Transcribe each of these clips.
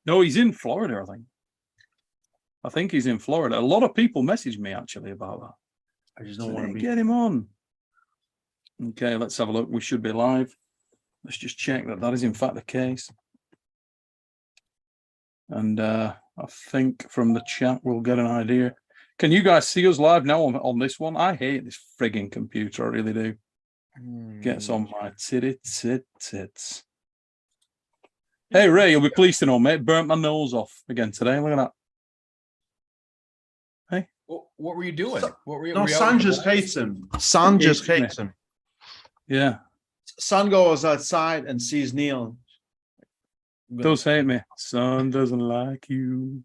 No, he's in Florida, I think. I think he's in Florida. A lot of people messaged me actually about that. I just don't want to get him on. Okay, let's have a look. We should be live. Let's just check that is in fact the case. And I think from the chat we'll get an idea. Can you guys see us live now on this one? I hate this frigging computer. I really do. Gets on my tits. Hey, Ray, you'll be pleased to know, mate. Burnt my nose off again today. Look at that. Hey. What were you doing? What were you? No, Son just hates him. Son just hates him. Yeah. Son goes outside and sees Neil. Does hate me. Son doesn't like you.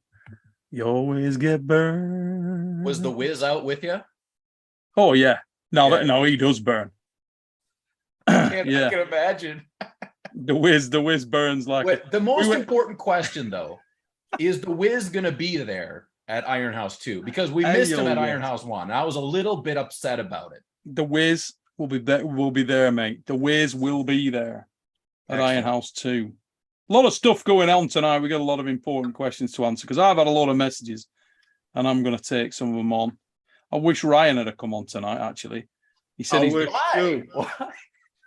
You always get burned. Was the Wiz out with you? Oh, yeah. No, he does burn. I can imagine. The Wiz burns like Wait, the most important question though is the Wiz gonna be there at Iron House 2? Because we missed him at Iron House 1. I was a little bit upset about it. The Wiz will be there, mate. The Wiz will be there at Iron House 2. A lot of stuff going on tonight. We got a lot of important questions to answer because I've had a lot of messages and I'm going to take some of them on. I wish Ryan had come on tonight, actually. He said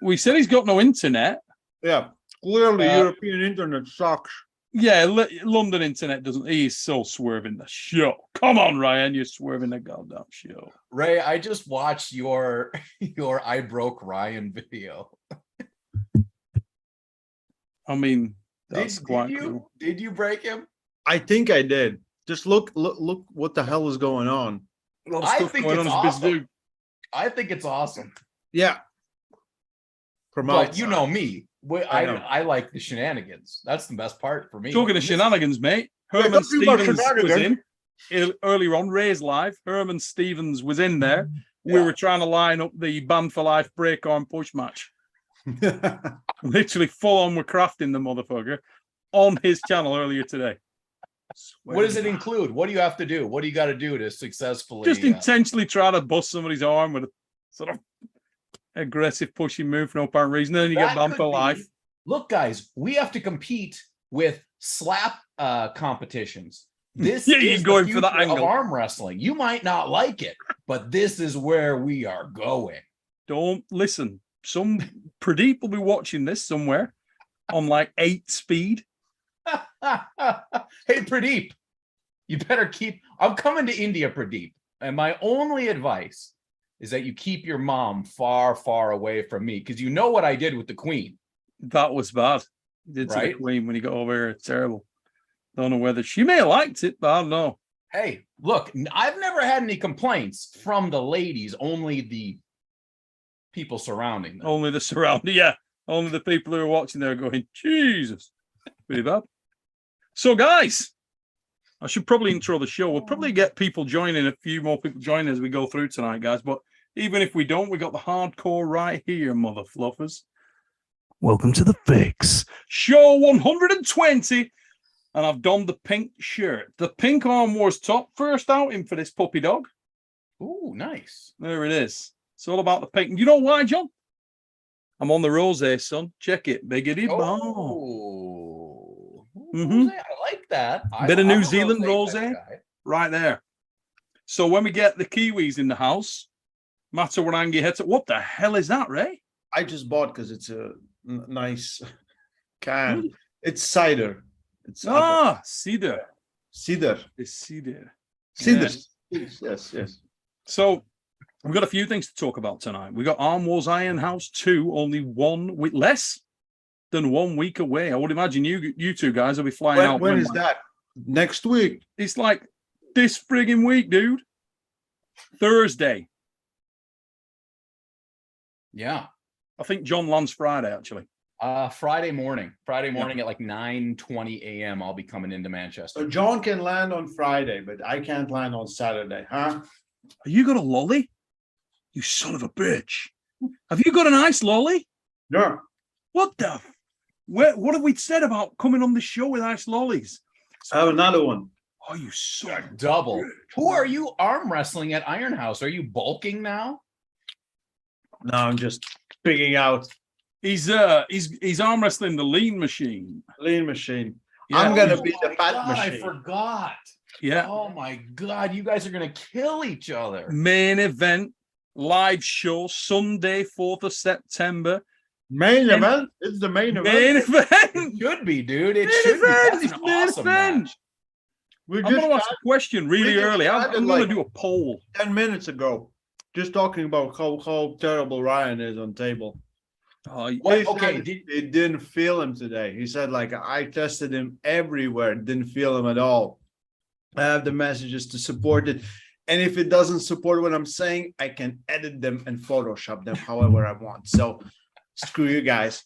we said he's got no internet. Yeah, clearly European internet sucks. Yeah, London internet doesn't. He's so swerving the show. Come on, Ryan, you're swerving the goddamn show. Ray, I just watched your I broke Ryan video. I mean, that's quite cool. Did you break him? I think I did. Just look what the hell is going on. I think it's awesome. I think it's awesome. Yeah. But you know me. I like the shenanigans. That's the best part for me. Talking of shenanigans, mate. Herman Stevens was in earlier on. Ray's live. Herman Stevens was in there. We were trying to line up the Band for Life break arm push match. Literally full on, we're crafting the motherfucker on his channel earlier today. What does it include? What do you have to do? What do you got to do to successfully just intentionally try to bust somebody's arm with a sort of aggressive pushing move for no apparent reason? Then you get Band for Life. Look, guys, we have to compete with slap competitions. This is going for that angle of arm wrestling. You might not like it, but this is where we are going. Don't listen. Some Pradeep will be watching this somewhere on like 8 speed. Hey, Pradeep, you better keep. I'm coming to India, Pradeep, and my only advice is that you keep your mom far, far away from me, because you know what I did with the Queen. That was bad. You did to the Queen when you got over here. It's terrible. Don't know whether she may have liked it, but I don't know. Hey, look, I've never had any complaints from the ladies, only the people surrounding them. Only the surrounding, yeah. Only the people who are watching there going, Jesus, pretty bad. So, guys, I should probably intro the show. We'll probably get people joining, a few more people joining as we go through tonight, guys. But even if we don't, we got the hardcore right here, mother fluffers. Welcome to the Fix. Show 120. And I've donned the pink shirt. The pink Arm Wars top. First outing for this puppy dog. Ooh, nice. There it is. It's all about the pink. You know why, John? I'm on the rosé, son. Check it. Biggity Oh. Mm-hmm. I like that. Bit of New Zealand rosé right there. So when we get the Kiwis in the house, Matawarangi heads up. What the hell is that, Ray? I just bought because it's a nice can. It's cider. It's cider. Cider. It's cider. Cider. Yes. So we've got a few things to talk about tonight. We got Arm Wars Iron House 2, only less than 1 week away. I would imagine you two guys will be flying out. When is that? Next week. It's like this friggin' week, dude. Thursday. Yeah. I think John lands Friday, actually. Friday morning at like 9:20 a.m. I'll be coming into Manchester. So John can land on Friday, but I can't land on Saturday, huh? You got a lolly? You son of a bitch. Have you got an ice lolly? No. What the? What have we said about coming on the show with ice lollies? I have another one. Oh, you son of a double. bitch. Who are you arm wrestling at Iron House? Are you bulking now? No, I'm just picking out. He's arm wrestling the lean machine. Lean machine. I'm gonna be the my fat God, I machine. forgot. Yeah. Oh my God, you guys are gonna kill each other. Main event, live show, Sunday, 4th of September. Main event? It's the main event. Main It event. should be, dude. It Main should be. event. That's It's an main awesome event. match. We I'm just going to ask chat a question really just early. I'm chatted going like- to do a poll. 10 minutes ago, just talking about how terrible Ryan is on table. Oh, What? He Okay, said it didn't feel him today. He said, like, I tested him everywhere, didn't feel him at all. I have the messages to support it. And if it doesn't support what I'm saying, I can edit them and Photoshop them however I want. So screw you guys.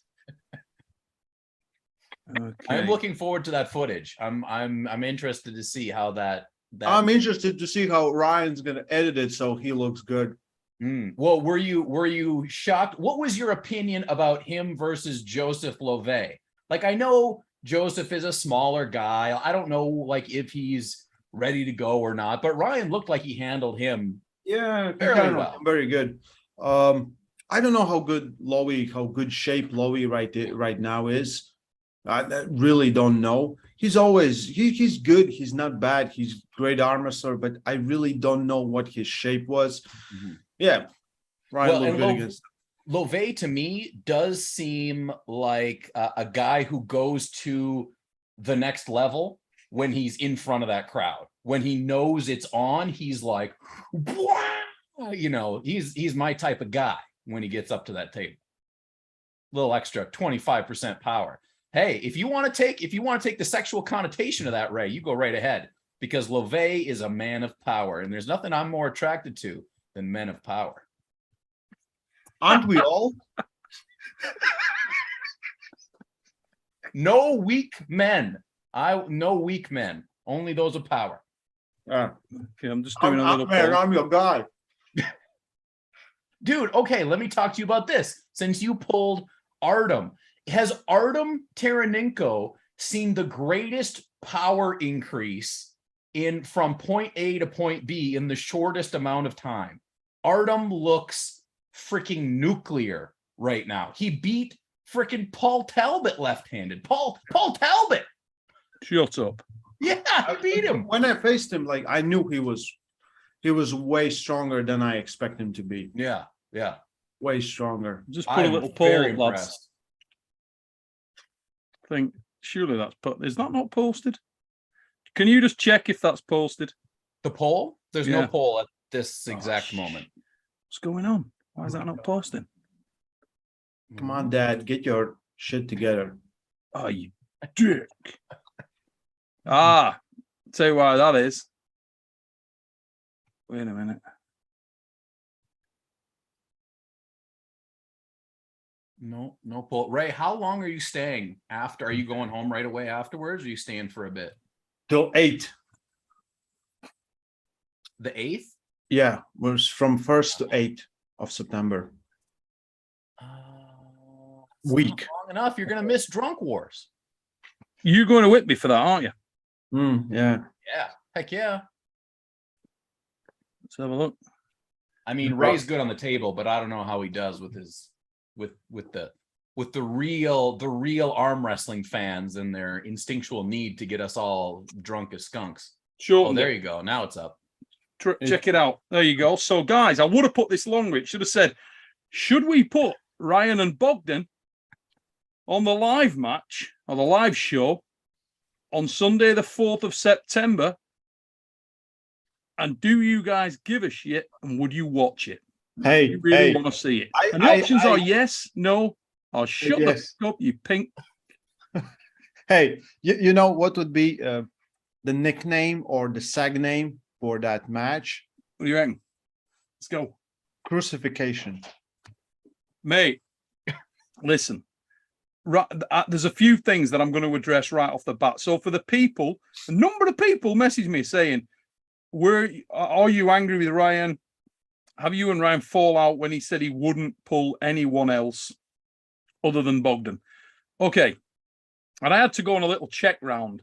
okay. I'm looking forward to that footage. I'm interested to see how that. I'm interested to see how Ryan's gonna edit it so he looks good. Well, were you shocked? What was your opinion about him versus Joseph Love? Like, I know Joseph is a smaller guy. I don't know, like, if he's ready to go or not, but Ryan looked like he handled him. Yeah, Fairly well. very good. I don't know how good shape Lowy right now is. I really don't know. He's good. He's not bad. He's great arm wrestler, but I really don't know what his shape was. Yeah, Ryan Well, looked and good against. Love to me does seem like a guy who goes to the next level when he's in front of that crowd. When he knows it's on, he's like, wow! You know, he's my type of guy when he gets up to that table. Little extra 25% power. Hey, if you want to take the sexual connotation of that, Ray, you go right ahead, because Love is a man of power, and there's nothing I'm more attracted to than men of power. Aren't we all? No weak men. No weak men. Only those of power. Yeah. Okay, I'm just doing a little man, poll. I'm your guy. Dude, okay, let me talk to you about this. Since you pulled Artem, has Artem Taranenko seen the greatest power increase from point A to point B in the shortest amount of time? Artem looks freaking nuclear right now. He beat freaking Paul Talbot left-handed. Paul Talbot. Shut up. Yeah, he beat him. When I faced him, like, I knew he was way stronger than I expect him to be. Yeah. Way stronger. Just put a I'm little very poll, lads. impressed. I think surely that's is that not posted? Can you just check if that's posted? The poll? There's Yeah. no poll at this exact shit. moment. What's going on? Why is that not posting? Come on, Dad, get your shit together. Oh, you dick. Tell you why that is. Wait a minute. No poll. Ray, how long are you staying after? Are you going home right away afterwards? Or are you staying for a bit? Till 8. The 8th? Yeah, was from 1st to 8th of September. It's Week. not long enough. You're gonna miss Drunk Wars. You're going to Whitby for that, aren't you? Yeah. Yeah, heck yeah. Let's have a look. I mean, Ray's good on the table, but I don't know how he does with his with the real arm wrestling fans and their instinctual need to get us all drunk as skunks. Sure. Oh, there you go. Now it's up. Check it out. There you go. So, guys, I would have put this longer. It should have said, should we put Ryan and Bogdan on the live match or the live show on Sunday, the 4th of September? And do you guys give a shit? And would you watch it? Hey, You really want to see it? And the options are yes, no, or shut the fuck up, you pink. Hey, you know what would be the nickname or the SAG name for that match? What do you reckon? Let's go. Crucifixion. Mate, listen. There's a few things that I'm going to address right off the bat. So for the people, a number of people message me saying, are you angry with Ryan? Have you and Ryan fall out when he said he wouldn't pull anyone else other than Bogdan? Okay. And I had to go on a little check round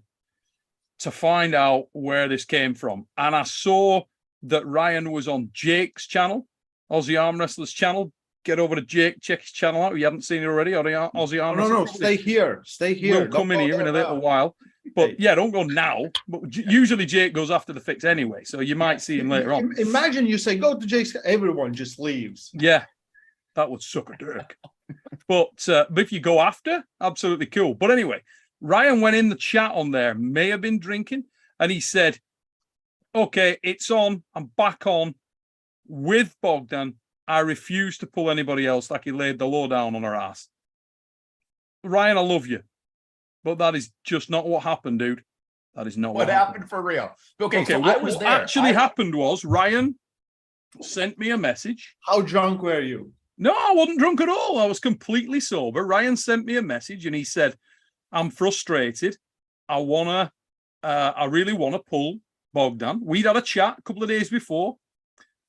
to find out where this came from. And I saw that Ryan was on Jake's channel, Aussie Arm Wrestlers channel. Get over to Jake, check his channel out. You haven't seen it already. Aussie Arm Wrestlers. No, stay here. Stay here. We'll come in here in a little while. But yeah, don't go now. But usually Jake goes after the fix anyway, so you might see him later on. Imagine you say, go to Jake's, everyone just leaves. Yeah, that would suck a dick. But if you go after, absolutely cool. But anyway, Ryan went in the chat on there, may have been drinking, and he said, okay, it's on. I'm back on with Bogdan. I refuse to pull anybody else, like he laid the law down on her ass. Ryan, I love you, but that is just not what happened, dude. That is not what happened for real. Okay, so what actually happened was Ryan sent me a message. How drunk were you? No, I wasn't drunk at all. I was completely sober. Ryan sent me a message and he said, I'm frustrated. I really want to pull Bogdan. We'd had a chat a couple of days before.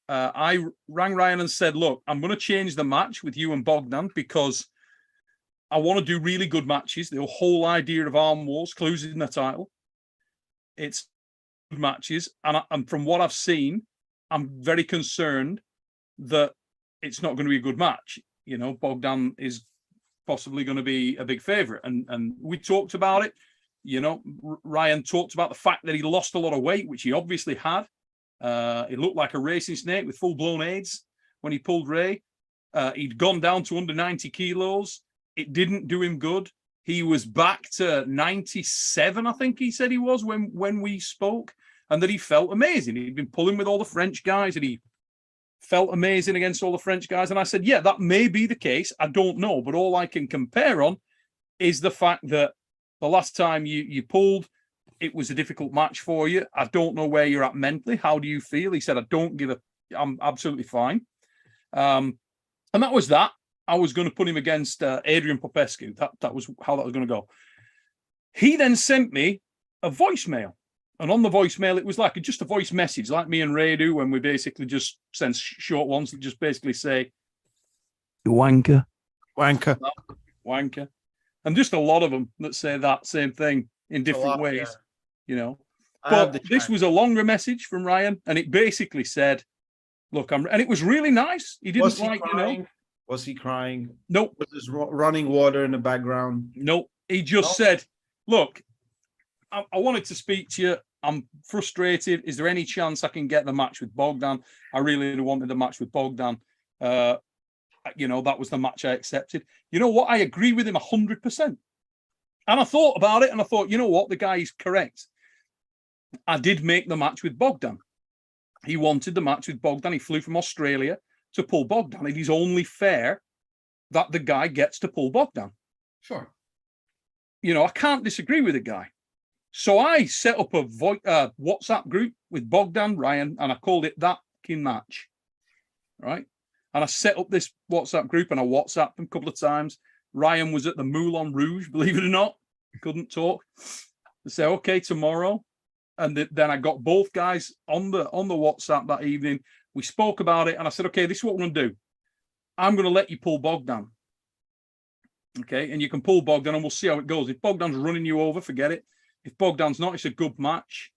I rang Ryan and said, look, I'm going to change the match with you and Bogdan because I want to do really good matches. The whole idea of Arm Wars, losing the title, it's good matches. And from what I've seen, I'm very concerned that it's not going to be a good match. You know, Bogdan is possibly going to be a big favorite. And we talked about it. You know, Ryan talked about the fact that he lost a lot of weight, which he obviously had. He looked like a racing snake with full-blown AIDS when he pulled Ray. He'd gone down to under 90 kilos. It didn't do him good. He was back to 97, I think he said he was when we spoke, and that he felt amazing. He'd been pulling with all the French guys, and he felt amazing against all the French guys. And I said, yeah, that may be the case. I don't know. But all I can compare on is the fact that the last time you pulled, it was a difficult match for you. I don't know where you're at mentally. How do you feel? He said, I'm absolutely fine. And that was that. I was going to put him against Adrian Popescu. That was how that was going to go. He then sent me a voicemail. And on the voicemail, it was like just a voice message, like me and Ray do when we basically just send short ones that just basically say, you wanker. Wanker. Wanker. And just a lot of them that say that same thing in different ways, you know. But this was a longer message from Ryan, and it basically said, look, and it was really nice. He didn't Was he crying? Nope. Was there running water in the background? Nope. He just said, look, I wanted to speak to you. I'm frustrated. Is there any chance I can get the match with Bogdan? I really wanted the match with Bogdan. You know, that was the match I accepted. You know what? I agree with him 100%. And I thought about it and I thought, you know what? The guy is correct. I did make the match with Bogdan. He wanted the match with Bogdan. He flew from Australia to pull Bogdan. It is only fair that the guy gets to pull Bogdan. Sure. You know, I can't disagree with the guy. So I set up a WhatsApp group with Bogdan, Ryan, and I called it That Fucking Match. Right? And I set up this WhatsApp group and I WhatsApped him a couple of times. Ryan was at the Moulin Rouge, believe it or not. He couldn't talk. I said, okay, tomorrow. And then I got both guys on the WhatsApp that evening. We spoke about it and I said, okay, this is what we're going to do. I'm going to let you pull Bogdan. Okay, and you can pull Bogdan and we'll see how it goes. If Bogdan's running you over, forget it. If Bogdan's not, it's a good match.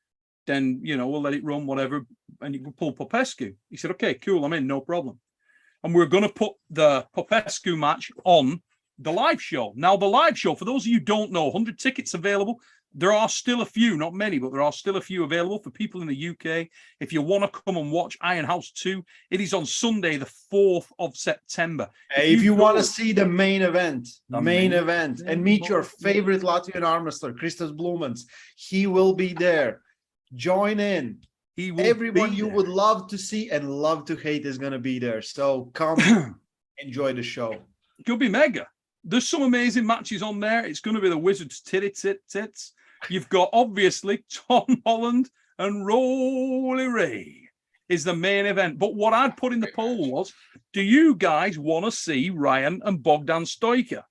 Then, you know, we'll let it run, whatever. And you can pull Popescu. He said, okay, cool, I'm in, no problem. And we're going to put the Popescu match on the live show. Now, the live show, for those of you who don't know, 100 tickets available. There are still a few, not many, but there are still a few available for people in the UK. If you want to come and watch Iron House 2, it is on Sunday, the 4th of September. If you want to see the main event, and meet your favorite Latvian arm wrestler, Kristas Blumens, he will be there. Join in. Everyone you would love to see and love to hate is going to be there. So come enjoy the show. It could be mega. There's some amazing matches on there. It's going to be the Wizards tits. You've got, obviously, Tom Holland and Rolly Ray is the main event. But what I'd put in the poll was, do you guys want to see Ryan and Bogdan Stoiker?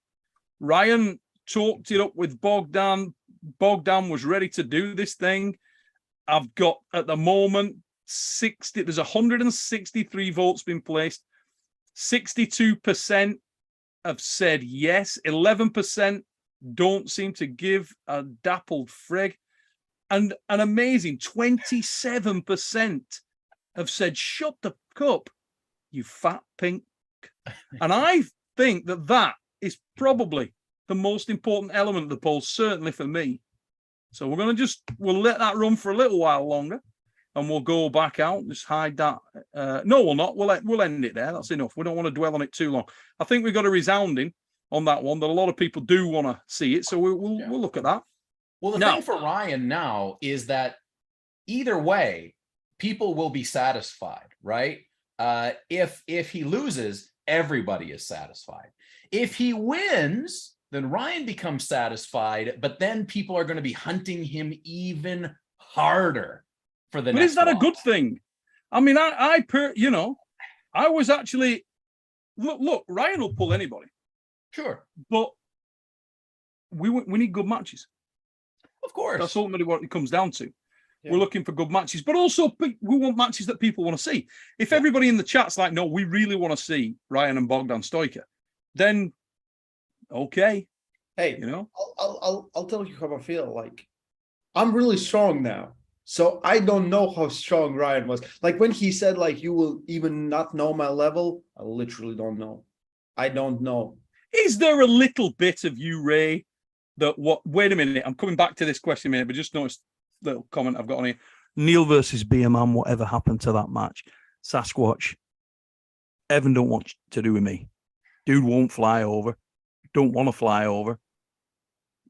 Ryan talked it up with Bogdan. Bogdan was ready to do this thing. I've got, at the moment, there's 163 votes been placed. 62% have said yes. 11% don't seem to give a dappled frig. And an amazing 27% have said, shut the cup, you fat pink. And I think that is probably the most important element of the poll, certainly for me. So we'll let that run for a little while longer, and we'll go back out and just hide that. No, we'll not. We'll end it there. That's enough. We don't want to dwell on it too long. I think we've got a resounding on that one that a lot of people do want to see it. So we'll look at that. Well, the thing for Ryan now is that either way, people will be satisfied, right? If he loses, everybody is satisfied. If he wins, then Ryan becomes satisfied, but then people are going to be hunting him even harder for the next. But is that one. a good thing? I mean, I was actually look. Ryan will pull anybody, Sure, but we need good matches. Of course, that's ultimately what it comes down to. Yeah. We're looking for good matches, but also we want matches that people want to see. If everybody in the chat's like, no, we really want to see Ryan and Bogdan Stoica, then okay. Hey, I'll tell you how I feel. Like, I'm really strong now, so I don't know how strong Ryan was. Like when he said, like, you will even not know my level. I literally don't know. I don't know. Is there a little bit of you, Ray, that what? Wait a minute, I'm coming back to this question in a minute, but just noticed a little comment I've got on here. Neil versus BMM, whatever happened to that match? Sasquatch. Evan don't want to do with me. Dude won't fly over. Don't want to fly over.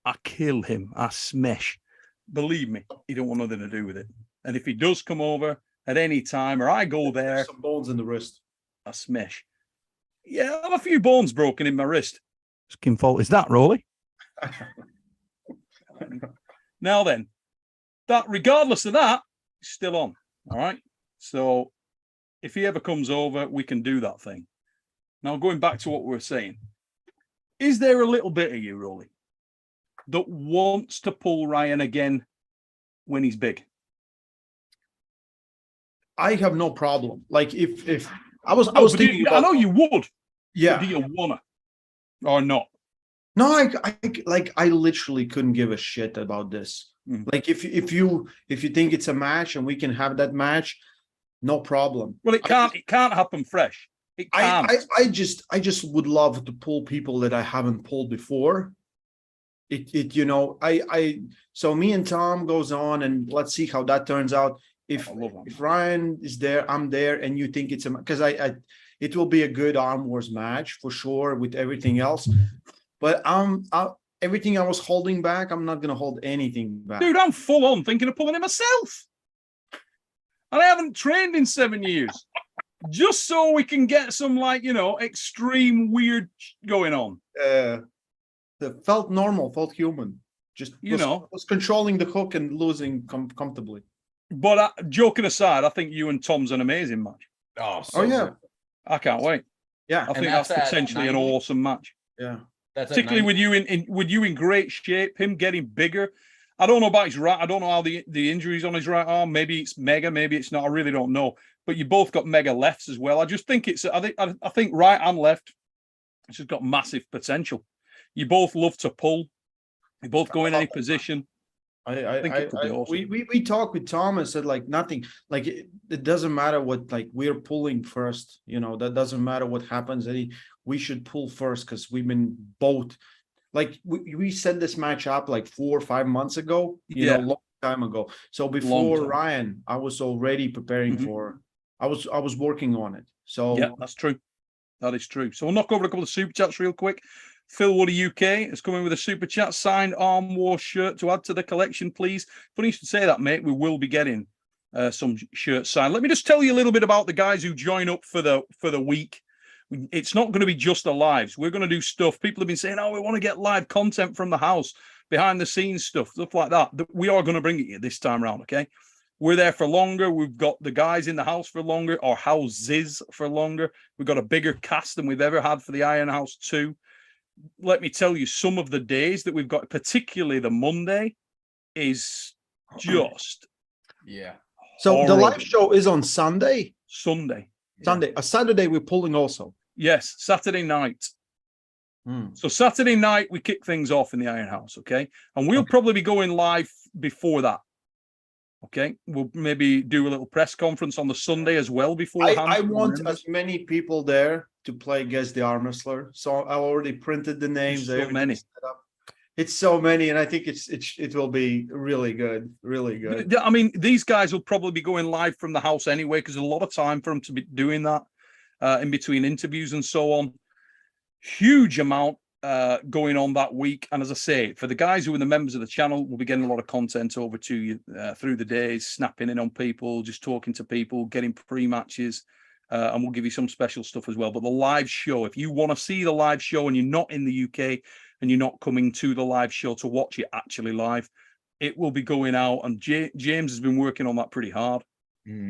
I kill him. I smash. Believe me, he don't want nothing to do with it. And if he does come over at any time, or I go there, some bones in the wrist. I smash. Yeah, I have a few bones broken in my wrist. Skin fault is that, Rolly? Now then, that regardless of that, it's still on. All right. So if he ever comes over, we can do that thing. Now going back to what we were saying, is there a little bit of you, Rolly, that wants to pull Ryan again when he's big? I have no problem. Like if I was thinking I know you would. Yeah. Do you wanna or not? No, I literally couldn't give a shit about this. Like if you think it's a match and we can have that match, no problem. Well, it can't happen fresh. It can't. I just would love to pull people that I haven't pulled before. So me and Tom goes on, and let's see how that turns out. If Ryan is there, I'm there, and you think it's because it will be a good Arm Wars match for sure with everything else. But everything I was holding back, I'm not gonna hold anything back. Dude, I'm full on thinking of pulling it myself. And I haven't trained in 7 years. Just so we can get some extreme weird going on. It felt normal, felt human. Just was controlling the hook and losing comfortably. But joking aside, I think you and Tom's an amazing match. Oh yeah. good. I can't wait. Yeah, I think that's potentially an awesome match. Yeah, particularly with you in great shape, him getting bigger. I don't know about his right. I don't know how the injuries on his right arm. Maybe it's mega. Maybe it's not. I really don't know. But you both got mega lefts as well. I just think I think right and left, it's just got massive potential. You both love to pull. You both go in any position. I think it could be awesome. We talked with Tom and said nothing. It doesn't matter what we're pulling first. That doesn't matter what happens. We should pull first because we've been both. We set this match up 4 or 5 months ago. A long time ago. So before Ryan, I was already preparing for. I was working on it. So yeah, that's true. That is true. So we'll knock over a couple of super chats real quick. Phil Woody UK is coming with a super chat, signed Arm War shirt to add to the collection, please. Funny you should say that, mate. We will be getting some shirts signed. Let me just tell you a little bit about the guys who join up for the week. It's not going to be just the lives. We're going to do stuff. People have been saying, we want to get live content from the house, behind the scenes stuff like that. We are going to bring it you this time around, okay? We're there for longer. We've got the guys in the house for longer, or houses for longer. We've got a bigger cast than we've ever had for the Iron House 2. Let me tell you, some of the days that we've got, particularly the Monday, is just So horrible. The live show is on Sunday. Sunday. A Saturday we're pulling also. Yes, Saturday night. So Saturday night we kick things off in the Iron House, okay? And we'll probably be going live before that. Okay, we'll maybe do a little press conference on the Sunday as well beforehand. I want as many people there to play Guess the Arm Wrestler. So I already printed the names. So many. It's so many, and I think it will be really good, really good. I mean, these guys will probably be going live from the house anyway, because there's a lot of time for them to be doing that in between interviews and so on. Huge amount going on that week. And as I say, for the guys who are the members of the channel, we'll be getting a lot of content over to you through the days, snapping in on people, just talking to people, getting pre-matches, and we'll give you some special stuff as well. But the live show, if you want to see the live show and you're not in the UK and you're not coming to the live show to watch it actually live, it will be going out. And James has been working on that pretty hard.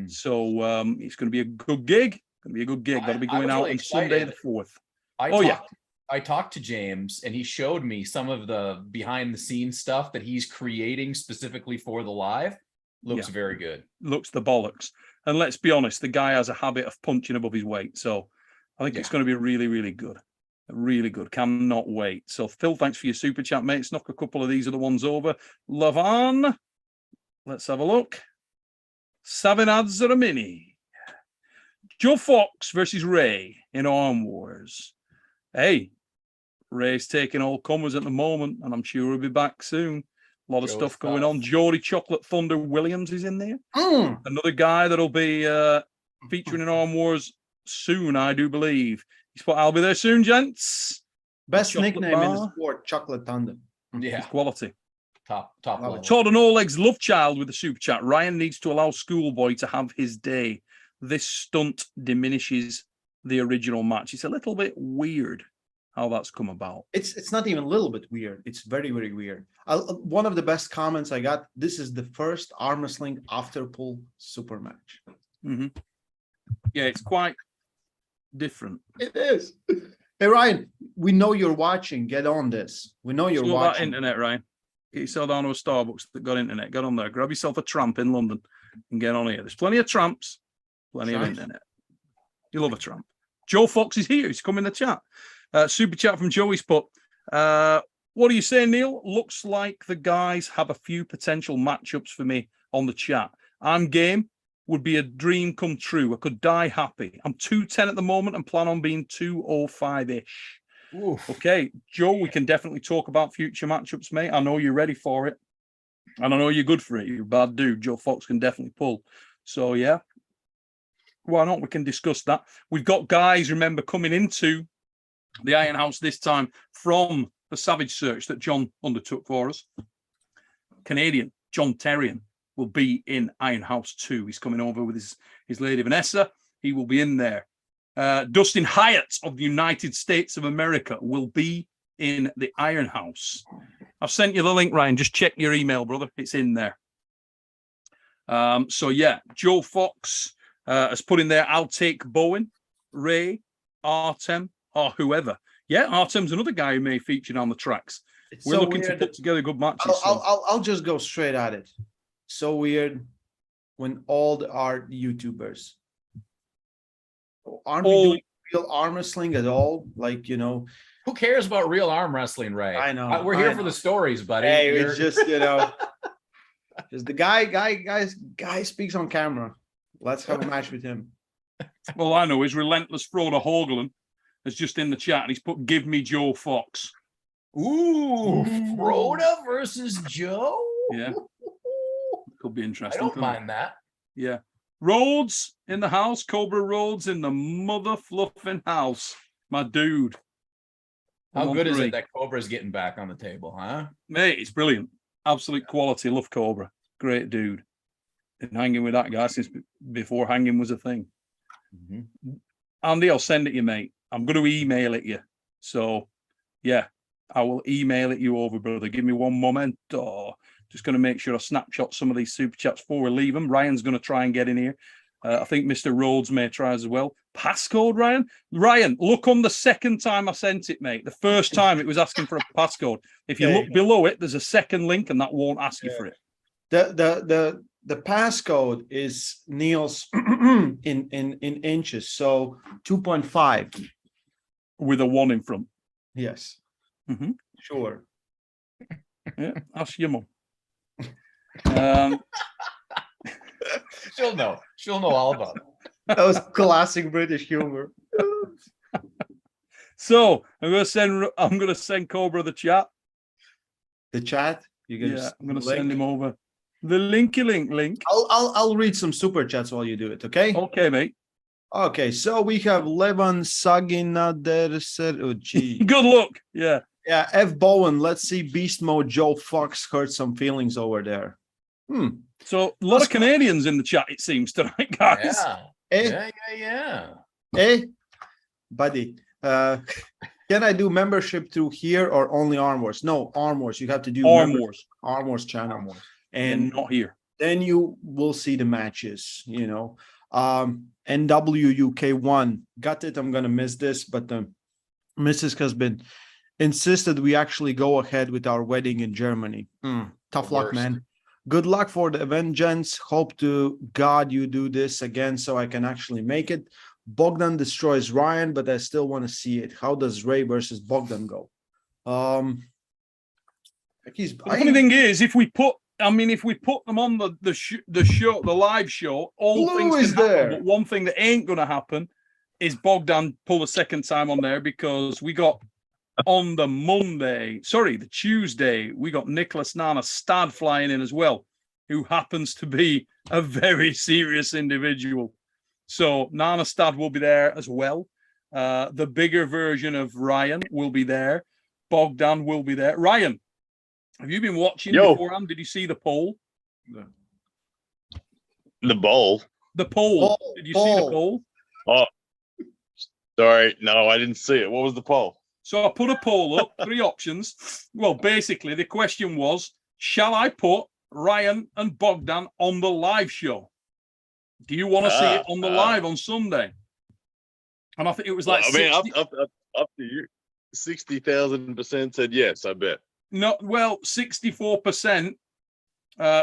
So it's going to be a good gig. Going to be a good gig. That'll be going out on Sunday the 4th. I talked to James, and he showed me some of the behind the scenes stuff that he's creating specifically for the live. Looks very good. Looks the bollocks. And let's be honest, the guy has a habit of punching above his weight. So I think it's going to be really, really good. Really good. Cannot wait. So Phil, thanks for your super chat, mate. Let's knock a couple of these other ones over. Love on. Let's have a look. Seven ads are a mini. Joe Fox versus Ray in Arm Wars. Hey, Ray's taking all comers at the moment, and I'm sure he'll be back soon. A lot of stuff going on. Geordie Chocolate Thunder Williams is in there. Another guy that'll be featuring in Arm Wars soon, I do believe. He's put, I'll be there soon, gents. Best nickname in the sport, Chocolate Thunder. Yeah. It's quality. Top level. Todd and Oleg's love child with the super chat. Ryan needs to allow Schoolboy to have his day. This stunt diminishes the original match. It's a little bit weird how that's come about. It's not even a little bit weird. It's very, very weird. One of the best comments I got, this is the first arm wrestling after pull super match. Yeah, it's quite different. It is. Hey, Ryan, we know you're watching. Get on this. We know you're watching. That internet, Ryan. Get yourself down to a Starbucks that got internet. Get on there. Grab yourself a tramp in London and get on here. There's plenty of tramps, plenty of internet. You love a tramp. Joe Fox is here. He's come in the chat. Super chat from Joey's put. What are you saying, Neil? Looks like the guys have a few potential matchups for me on the chat. I'm game. Would be a dream come true. I could die happy. I'm 210 at the moment and plan on being 205-ish. Okay, Joe, we can definitely talk about future matchups, mate. I know you're ready for it. And I know you're good for it. You're a bad dude. Joe Fox can definitely pull. So, yeah. Why not? We can discuss that. We've got guys, remember, coming into the Iron House this time from the Savage Search that John undertook for us. Canadian John Terrian will be in Iron House 2. He's coming over with his lady Vanessa. He will be in there. Dustin Hyatt of the United States of America will be in the Iron House. I've sent you the link, Ryan. Just check your email, brother. It's in there. So, yeah, Joe Fox has put in there, I'll take Bowen, Ray, Artem, or whoever. Yeah, Artem's another guy who may feature on the tracks. We're looking to put together good matches. I'll just go straight at it. So weird when all our YouTubers aren't we doing real arm wrestling at all? Like, you know, who cares about real arm wrestling, Ray? I know. We're here for the stories, buddy. Hey, it's just, you know, just the guy speaks on camera. Let's have a match with him. Well, I know his relentless Frodo Hoagland is just in the chat, and he's put, "Give me Joe Fox." Ooh, Frodo versus Joe. Yeah, could be interesting. I don't mind that. Yeah, Rhodes in the house. Cobra Rhodes in the mother fluffing house. My dude. How good is it that Cobra's getting back on the table, huh? Mate, it's brilliant. Absolute quality. Love Cobra. Great dude. Been hanging with that guy since before hanging was a thing. Andy, I'll send it you, mate. I'm going to email it you. So, yeah, I will email it you over, brother. Give me one momento. Just going to make sure I snapshot some of these super chats before we leave them. Ryan's going to try and get in here. I think Mr. Rhodes may try as well. Passcode, Ryan? Ryan, look on the second time I sent it, mate. The first time it was asking for a passcode. If you look below it, there's a second link and that won't ask you for it. The passcode is Neil's in inches, so 2.5 with a 1 in front. Yes, sure. Yeah, ask your mum. She'll know. She'll know all about it. That was classic British humor. So I'm gonna send Cobra the chat. The chat. You can. Yeah, I'm gonna send him over the link. I'll read some super chats while you do it. Okay. Okay, mate. Okay. So we have Levan Saginader. Oh, gee. Good luck. Yeah. Yeah. F. Bowen. Let's see. Beast Mode Joe Fox hurt some feelings over there. So a lot of Canadians in the chat, it seems tonight, guys. Yeah. Eh? Buddy. Can I do membership through here or only Arm Wars? No, Arm Wars. You have to do Arm Wars. Arm Wars channel. And not here. Then you will see the matches, you know. NWUK1. Got it. I'm gonna miss this, but the Mrs. has been insisted we actually go ahead with our wedding in Germany. Tough luck, man. Good luck for the event, gents. Hope to God you do this again so I can actually make it. Bogdan destroys Ryan, but I still want to see it. How does Ray versus Bogdan go? The funny thing is, if we put them on the show, the live show, all Blue things is can happen. there. But one thing that ain't going to happen is Bogdan pull a second time on there, because we got on the Tuesday, we got Nicholas Nana Stad flying in as well, who happens to be a very serious individual. So Nana Stad will be there as well. The bigger version of Ryan will be there. Bogdan will be there. Ryan, have you been watching beforehand? Did you see the poll? The bowl? The poll. Did you see the poll? Oh, sorry. No, I didn't see it. What was the poll? So I put a poll up, 3 options. Well, basically, the question was, shall I put Ryan and Bogdan on the live show? Do you want to see it on the live on Sunday? And I think it was like, I mean, up to you. 60,000% said yes, I bet. No, well, 64%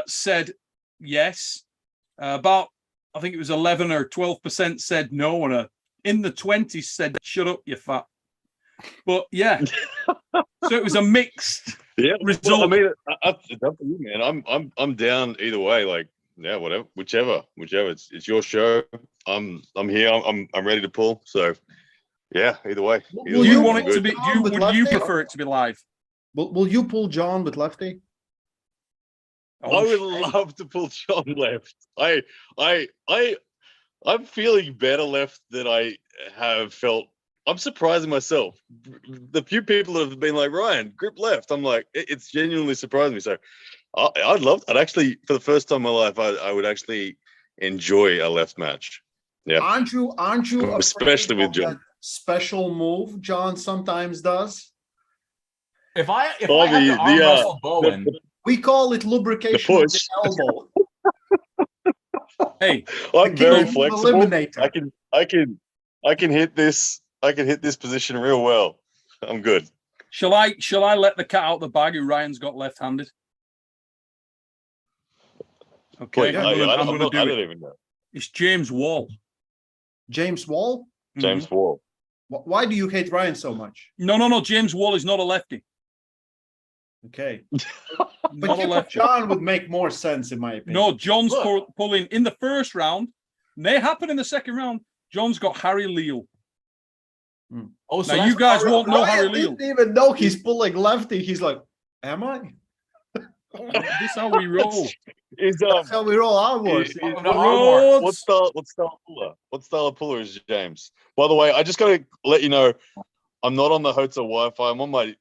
said yes. About, I think it was 11 or 12% said no, and in the 20s said, shut up, you fat. But yeah, so it was a mixed result. Well, I mean, it's up to you, man. I'm down either way. Like, yeah, whatever, whichever. It's your show. I'm here. I'm ready to pull. So, yeah, either way. Would you want it to be? Would you prefer it to be live? Will you pull John with lefty? I would love to pull John left. I'm feeling better left than I have felt. I'm surprising myself. The few people that have been like, Ryan, grip left. I'm like, it's genuinely surprised me. So I'd actually, for the first time in my life, I would actually enjoy a left match. Yeah. Aren't you especially with John. Special move John sometimes does? If I had to arm wrestle Bowen, we call it lubrication of the elbow. Hey, I'm very flexible. Eliminator. I can hit this. I can hit this position real well. I'm good. Shall I let the cat out the bag who Ryan's got left-handed? Okay, I I'm going to do I it. don't even know. It's James Wall. James Wall? James Wall. Why do you hate Ryan so much? No. James Wall is not a lefty. Okay. Not a lefty. John would make more sense, in my opinion. No, John's pulling in the first round. May happen in the second round. John's got Harry Leal. Oh, so now you guys won't know Harry Ryan Leal. didn't even know he's pulling lefty. He's like, am I? This is how we roll. That's how we roll onwards. What style puller? What style of puller is James? By the way, I just got to let you know, I'm not on the hotel Wi-Fi. I'm on my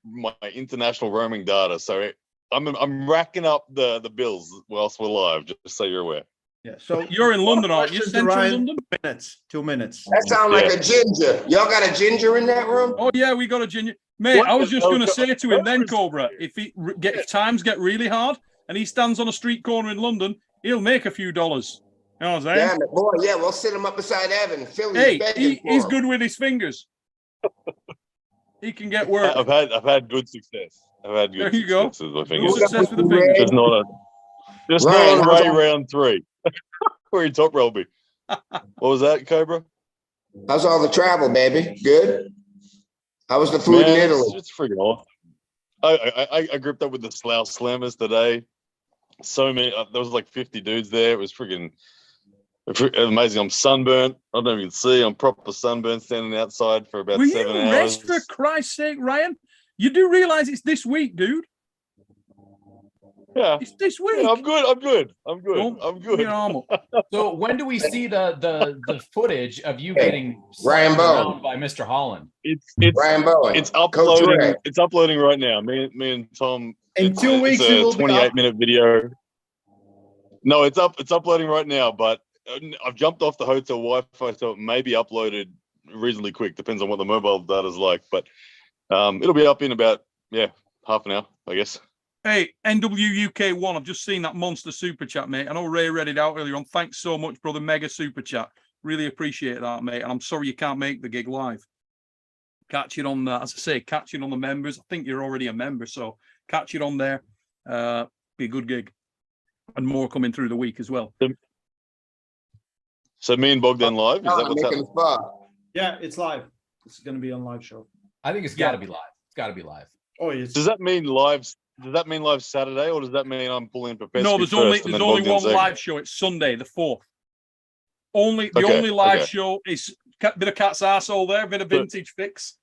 international roaming data, so I'm racking up the bills whilst we're live. Just so you're aware. Yeah. So you're in London, aren't you? Central London. 2 minutes. That sounds like a ginger. Y'all got a ginger in that room? Oh yeah, we got a ginger. Mate, I was just going to say to him then, Cobra, if times get really hard and he stands on a street corner in London, he'll make a few dollars. You know what I'm saying? Damn it, boy. Yeah, we'll sit him up beside Evan. Hey, he's good with his fingers. He can get work. I've had good success. There you go. With my fingers. Good success with the fingers. Just not a Ray round 3. Where he top rolled me. What was that, Cobra? How's all the travel, baby? Good? How was the food in Italy? It's freaking off. I gripped up with the Slough Slammers today. So many. There was like 50 dudes there. It was freaking amazing. I'm sunburnt. I don't even see. I'm proper sunburnt standing outside for about 7 hours. Rest for Christ's sake, Ryan. You do realize it's this week, dude. Yeah. It's this week. Yeah, I'm good. I'm good. I'm good. Don't I'm bring good. your arm up. So when do we see the footage of you Hey, getting slammed Ryan-Bogdan. around by Mr. Holland? It's Ryan-Bogdan. it's Coach uploading. Ray. It's uploading right now. Me and Tom. In 2 weeks, it's it a will be 28-minute video. No, it's up. It's uploading right now. But I've jumped off the hotel Wi-Fi, so it may be uploaded reasonably quick. Depends on what the mobile data's like. But it'll be up in about half an hour, I guess. Hey, NWUK1, I've just seen that monster super chat, mate. I know Ray read it out earlier on. Thanks so much, brother. Mega super chat. Really appreciate that, mate. And I'm sorry you can't make the gig live. Catch it on, as I say, catch it on the members. I think you're already a member, so catch it on there. Be a good gig. And more coming through the week as well. So me and Bogdan live? Is that I'm what's making happening? the spot. Yeah, it's live. It's going to be on live show. I think it's got to be live. It's got to be live. Oh, yes. Does that mean live Saturday, or does that mean I'm pulling Popescu No, there's only first and then one Bogdan second? live show. It's Sunday, the 4th. The only live show is a bit of cat's arsehole there, a bit of vintage fix.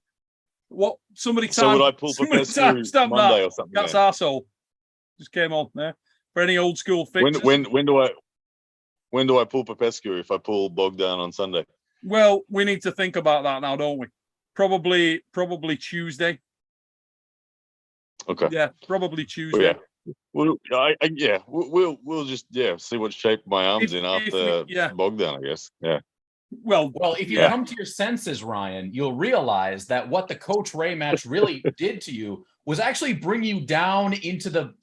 What somebody time? So would I pull somebody Popescu timestamp Monday that. or something? Cat's then? arsehole just came on there for any old school fixes. When do I pull Popescu if I pull Bogdan on Sunday? Well, we need to think about that now, don't we? Probably Tuesday. Okay. Yeah, probably Tuesday. We'll just see what shape my arm's in after Bogdan, I guess. Yeah. Well, if you come to your senses, Ryan, you'll realize that what the Coach Ray match really did to you was actually bring you down into the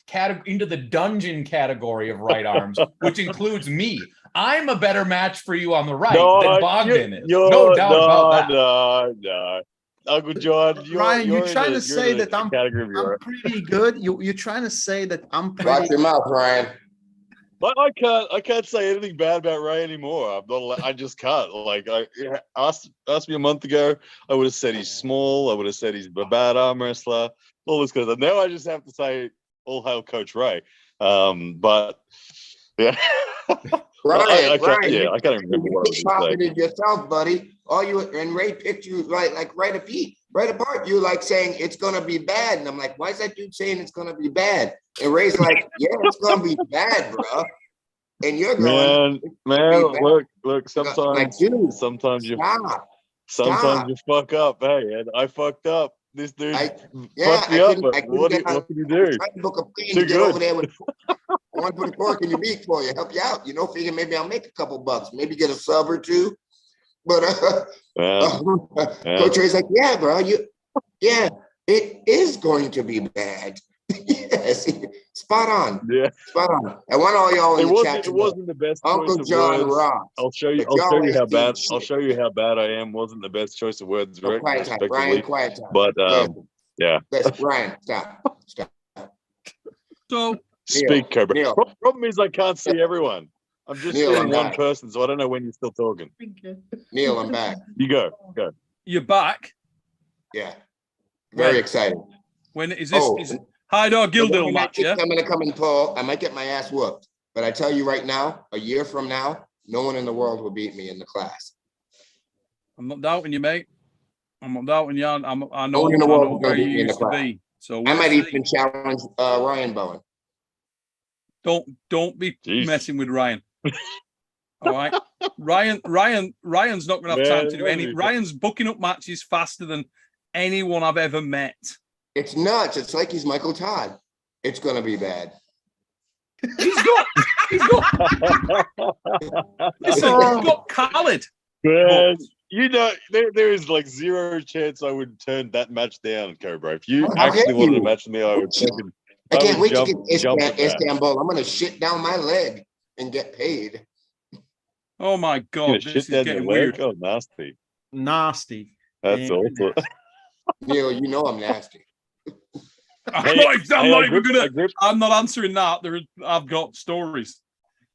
dungeon category of right arms, which includes me. I'm a better match for you on the right than Bogdan is. No doubt about that. No. Uncle John, Ryan, you're trying to say that I'm pretty good. You're trying to say that I'm pretty. Watch your mouth, Ryan. But I can't say anything bad about Ray anymore. I'm not. I just can't. Like asked me a month ago, I would have said he's small. I would have said he's a bad arm wrestler. All this kind of stuff. Now I just have to say, all hail Coach Ray. But yeah. Ryan, I can't remember what I was confident saying. in yourself, buddy. And Ray picked you right apart. You like saying it's gonna be bad, and I'm like, why is that dude saying it's gonna be bad? And Ray's like, yeah, it's gonna be bad, bro. And you're going, man. Look. Sometimes you Stop. you fuck up. Hey, and I fucked up. This dude fucked me up. But what can you do? Trying to book a plane Too to get good. over there with. I want to put a fork in your beak for you, help you out. Figure maybe I'll make a couple bucks, maybe get a sub or two. But Coach Ray's like, yeah, bro, it is going to be bad. Yes, spot on. Yeah, spot on. I want all y'all in the chat. It wasn't the best. Uncle choice John of words. rocks. I'll show you how bad. I'll show you how bad I am. Wasn't the best choice of words. No, quiet time, Ryan. Quiet time. But yeah. Listen, Ryan, stop. So speak, Cobra. Neil. Problem is I can't see everyone. I'm just Neil, seeing I'm one back. person, so I don't know when you're still talking. Neil, I'm back. You go. you're back. Yeah, very Right. excited. When is this? Oh. Is it Hydor Gildil match? Yeah. I'm gonna come and pull. I might get my ass whooped, but I tell you right now, a year from now, no one in the world will beat me in the class. I'm not doubting you, mate. I'm not doubting you. I know in the world will where beat you me in the used to class. be. So I we'll might see. even challenge Ryan-Bogdan. Don't be Jeez. messing with Ryan. All right, Ryan's not going to have time Man, to do any. Ryan's booking up matches faster than anyone I've ever met. It's nuts. It's like he's Michael Todd. It's gonna be bad. He's got Khalid. Man, there is like zero chance I would turn that match down, Cobra. If you How actually dare wanted you? to match me, I would fucking. I can't wait to jump get at that. Istanbul. I'm gonna shit down my leg and get paid. Oh my You God, gonna this shit is down getting your leg? weird. Oh, nasty. Nasty. That's Yeah. awesome. Neil, you know I'm nasty. I'm not even gonna. grip. I'm not answering that. I've got stories.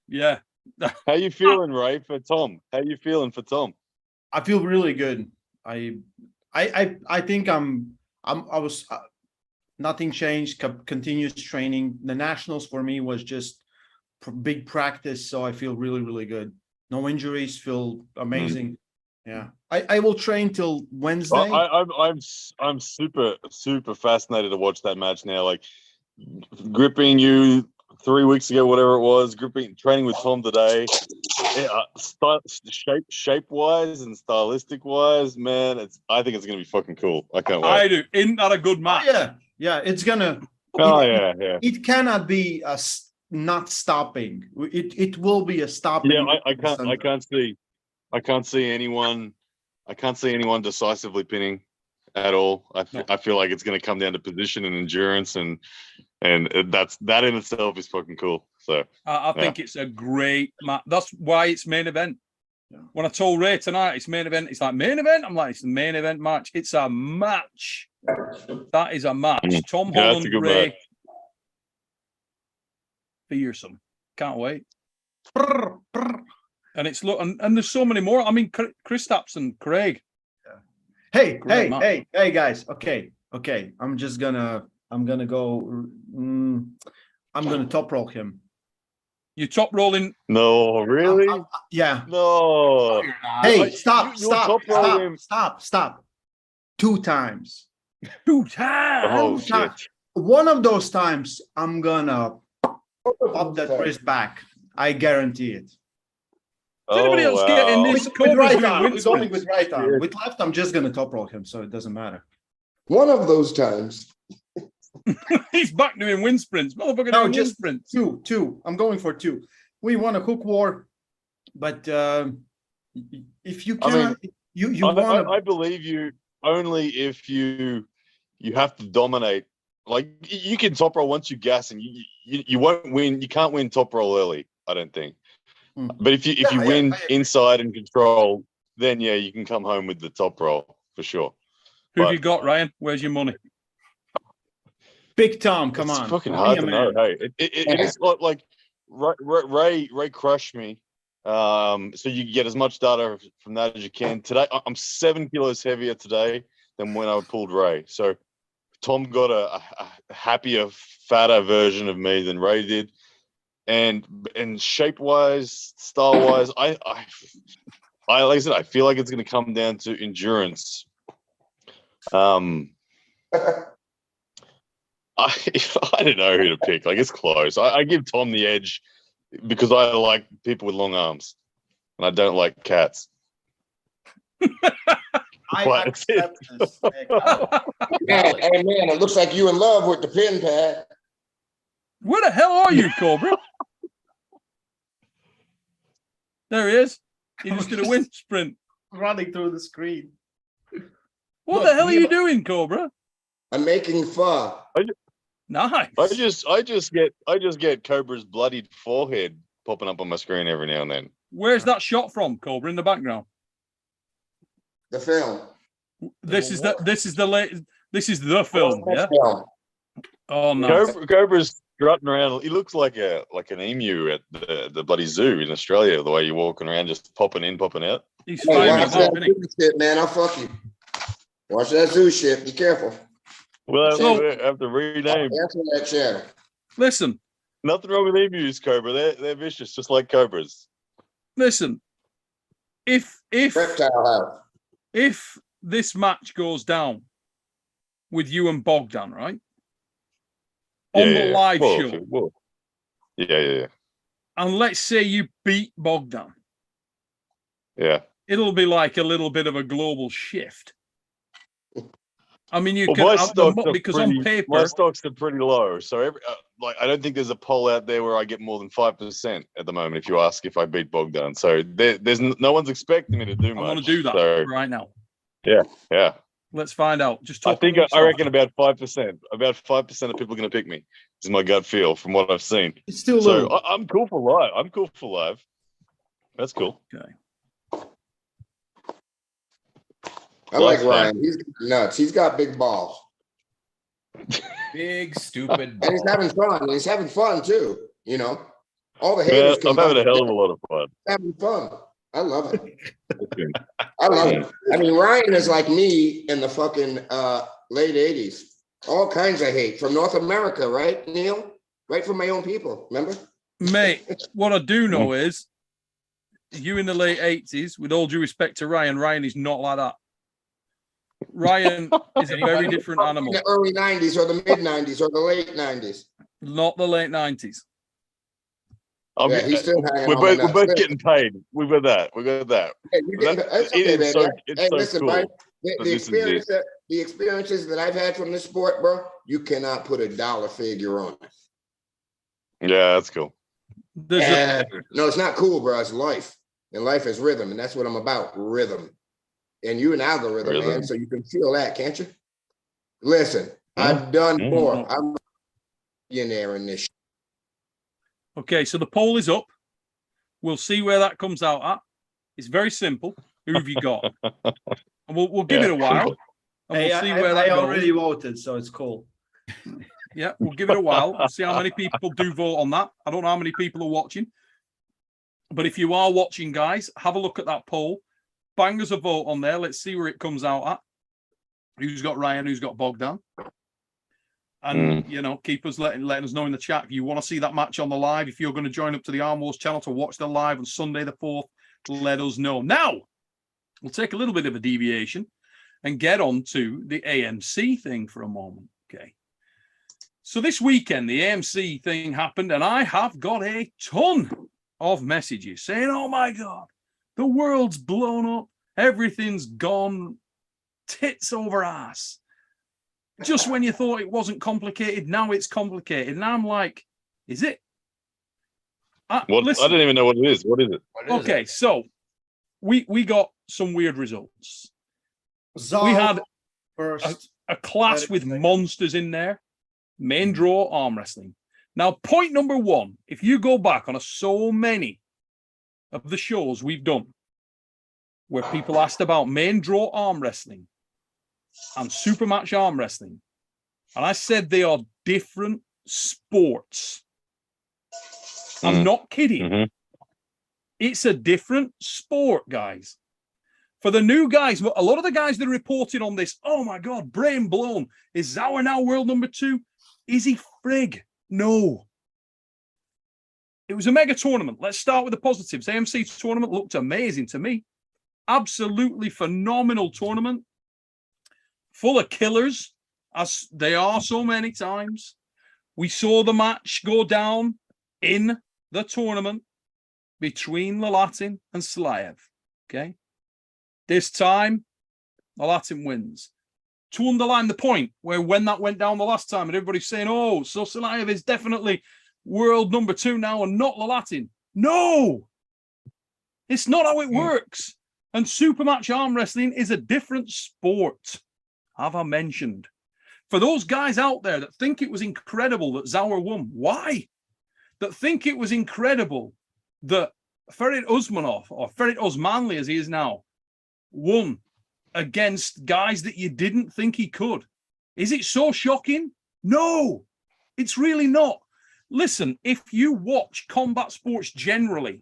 Yeah. How you feeling, Ray, for Tom? How you feeling for Tom? I feel really good. I think I was nothing changed. Continuous training. The nationals for me was just big practice, so I feel really, really good. No injuries. Feel amazing. Yeah, I will train till Wednesday. I'm super fascinated to watch that match now. Like gripping you, 3 weeks ago, whatever it was. Training with Tom today. Shape wise and stylistic wise, man, I think it's gonna be fucking cool. I can't wait. I do. Isn't that a good match? Yeah. It's gonna. It cannot be not stopping. It will be a stopping. Yeah, I can't see anyone decisively pinning at all. I feel like it's going to come down to position and endurance, and that in itself is fucking cool. So I think it's a great match. That's why it's main event. Yeah. When I told Ray tonight it's main event, it's like main event. I'm like, it's the main event match. It's a match. That is a match. Tom Holland, Ray. Match. Fearsome. Can't wait. And it's and there's so many more. I mean, Kristaps and Craig. Hey, guys. Okay. I'm gonna go. I'm gonna top roll him. You top rolling? No, really? Yeah. No. Hey, stop. 2 times. 2 times. Oh shit. One of those times, I'm gonna up that wrist back. I guarantee it. Is anybody else getting this? With right arm. We're going with right arm. With left, I'm just gonna top roll him, so it doesn't matter. One of those times. He's back doing wind sprints. Motherfucker, no, doing just wind sprints. 2. I'm going for 2. We want a hook war, but if you can, you want. I believe you only if you have to dominate. Like you can top roll once you gas, and you won't win. You can't win top roll early. I don't think. But if you win inside and control, then yeah, you can come home with the top roll for sure. Who have you got, Ryan? Where's your money? Big Tom, come on. It's fucking hard to know. Hey, it is like Ray crushed me. So you get as much data from that as you can. Today, I'm 7 kilos heavier today than when I pulled Ray. So Tom got a happier, fatter version of me than Ray did. And shape wise, style wise, I like I said, I feel like it's going to come down to endurance. I don't know who to pick. Like it's close. I give Tom the edge because I like people with long arms, and I don't like cats. I accept this. Hey man, it looks like you in love with the pin pad. Where the hell are you, Cobra? There he is. He just did a wind sprint. Running through the screen. What the hell are you doing, Cobra? I'm making pho. Nice. I just get Cobra's bloodied forehead popping up on my screen every now and then. Where's that shot from, Cobra, in the background? The film. This is the film, yeah? Oh no. Cobra's strutting around. He looks like an emu at the bloody zoo in Australia, the way you're walking around just popping in, popping out. He's famous, shit, man. I'll fuck you. Watch that zoo shit. Be careful. Well, I have to rename. Answer that channel. Listen. Nothing wrong with emus, Cobra. They're vicious, just like cobras. Listen. If reptile if this match goes down with you and Bogdan, right? On the live show. Yeah. And let's say you beat Bogdan. Yeah. It'll be like a little bit of a global shift. I mean, you can because on paper my stocks are pretty low. So I don't think there's a poll out there where I get more than 5% at the moment. If you ask if I beat Bogdan, so there's no one's expecting me to do much. I want to do that right now. Yeah. Let's find out. Just I reckon about 5%. About 5% of people are going to pick me. This is my gut feel from what I've seen. It's still low. So I'm cool for live. That's cool. Okay. I like Ryan. He's nuts. He's got big balls. Big stupid balls. And he's having fun. He's having fun too. You know, all the haters. I'm having a hell of a lot of fun. Having fun. I love it. I love it. I mean, Ryan is like me in the fucking late 80s. All kinds of hate from North America, right, Neil? Right from my own people. Remember? Mate, what I do know is you in the late 80s, with all due respect to Ryan is not like that. Ryan is a very different animal. The early 90s or the mid 90s or the late 90s. Not the late 90s. Yeah, he's still hanging we're on my both, nuts. getting paid. We've got that. Hey, you get, it's okay, It is baby. so, Hey, it's so listen, cool. Mike, to the listen to this. experiences that I've had from this sport, bro, you cannot put a dollar figure on it. Yeah, that's cool. No, it's not cool, bro. It's life. And life is rhythm. And that's what I'm about. Rhythm. And you're an algorithm, man. So you can feel that, can't you? Listen, I've done more. I'm a millionaire in this. Okay, so the poll is up. We'll see where that comes out at. It's very simple. Who have you got? And we'll give it a while. And we'll see where that I goes. already voted, so it's cool. Yeah, we'll give it a while and see how many people do vote on that. I don't know how many people are watching. But if you are watching, guys, have a look at that poll. Bang us a vote on there. Let's see where it comes out at. Who's got Ryan? Who's got Bogdan? And, you know, keep us letting us know in the chat if you want to see that match on the live. If you're going to join up to the Arm Wars channel to watch the live on Sunday the 4th, let us know. Now, we'll take a little bit of a deviation and get on to the AMC thing for a moment. Okay. So this weekend, the AMC thing happened, and I have got a ton of messages saying, oh my God, the world's blown up. Everything's gone tits over ass. Just when you thought it wasn't complicated, now it's complicated. And I'm like, is it? Listen, I don't even know what it is. What is it? Okay, so we got some weird results. Zal We had first. a class with monsters in there. Main draw arm wrestling. Now, point number one, if you go back on so many of the shows we've done where people asked about main draw arm wrestling and super match arm wrestling, and I said they are different sports. I'm not kidding. It's a different sport, guys. For the new guys, a lot of the guys that are reporting on this, oh my God, brain blown. Is Zauer now world number 2? Is he frig? No. It was a mega tournament. Let's start with the positives. AMC tournament looked amazing to me. Absolutely phenomenal tournament. Full of killers, as they are so many times. We saw the match go down in the tournament between the Latin and Slayev. Okay. This time, the Latin wins. To underline the point, where when that went down the last time, and everybody's saying, oh, so Slayev is definitely world number 2 now and not the Latin. No! It's not how it works. And supermatch arm wrestling is a different sport, have I mentioned. For those guys out there that think it was incredible that Zauer won, why? That think it was incredible that Ferit Usmanov, or Ferit Osmanli as he is now, won against guys that you didn't think he could. Is it so shocking? No, it's really not. Listen, if you watch combat sports generally,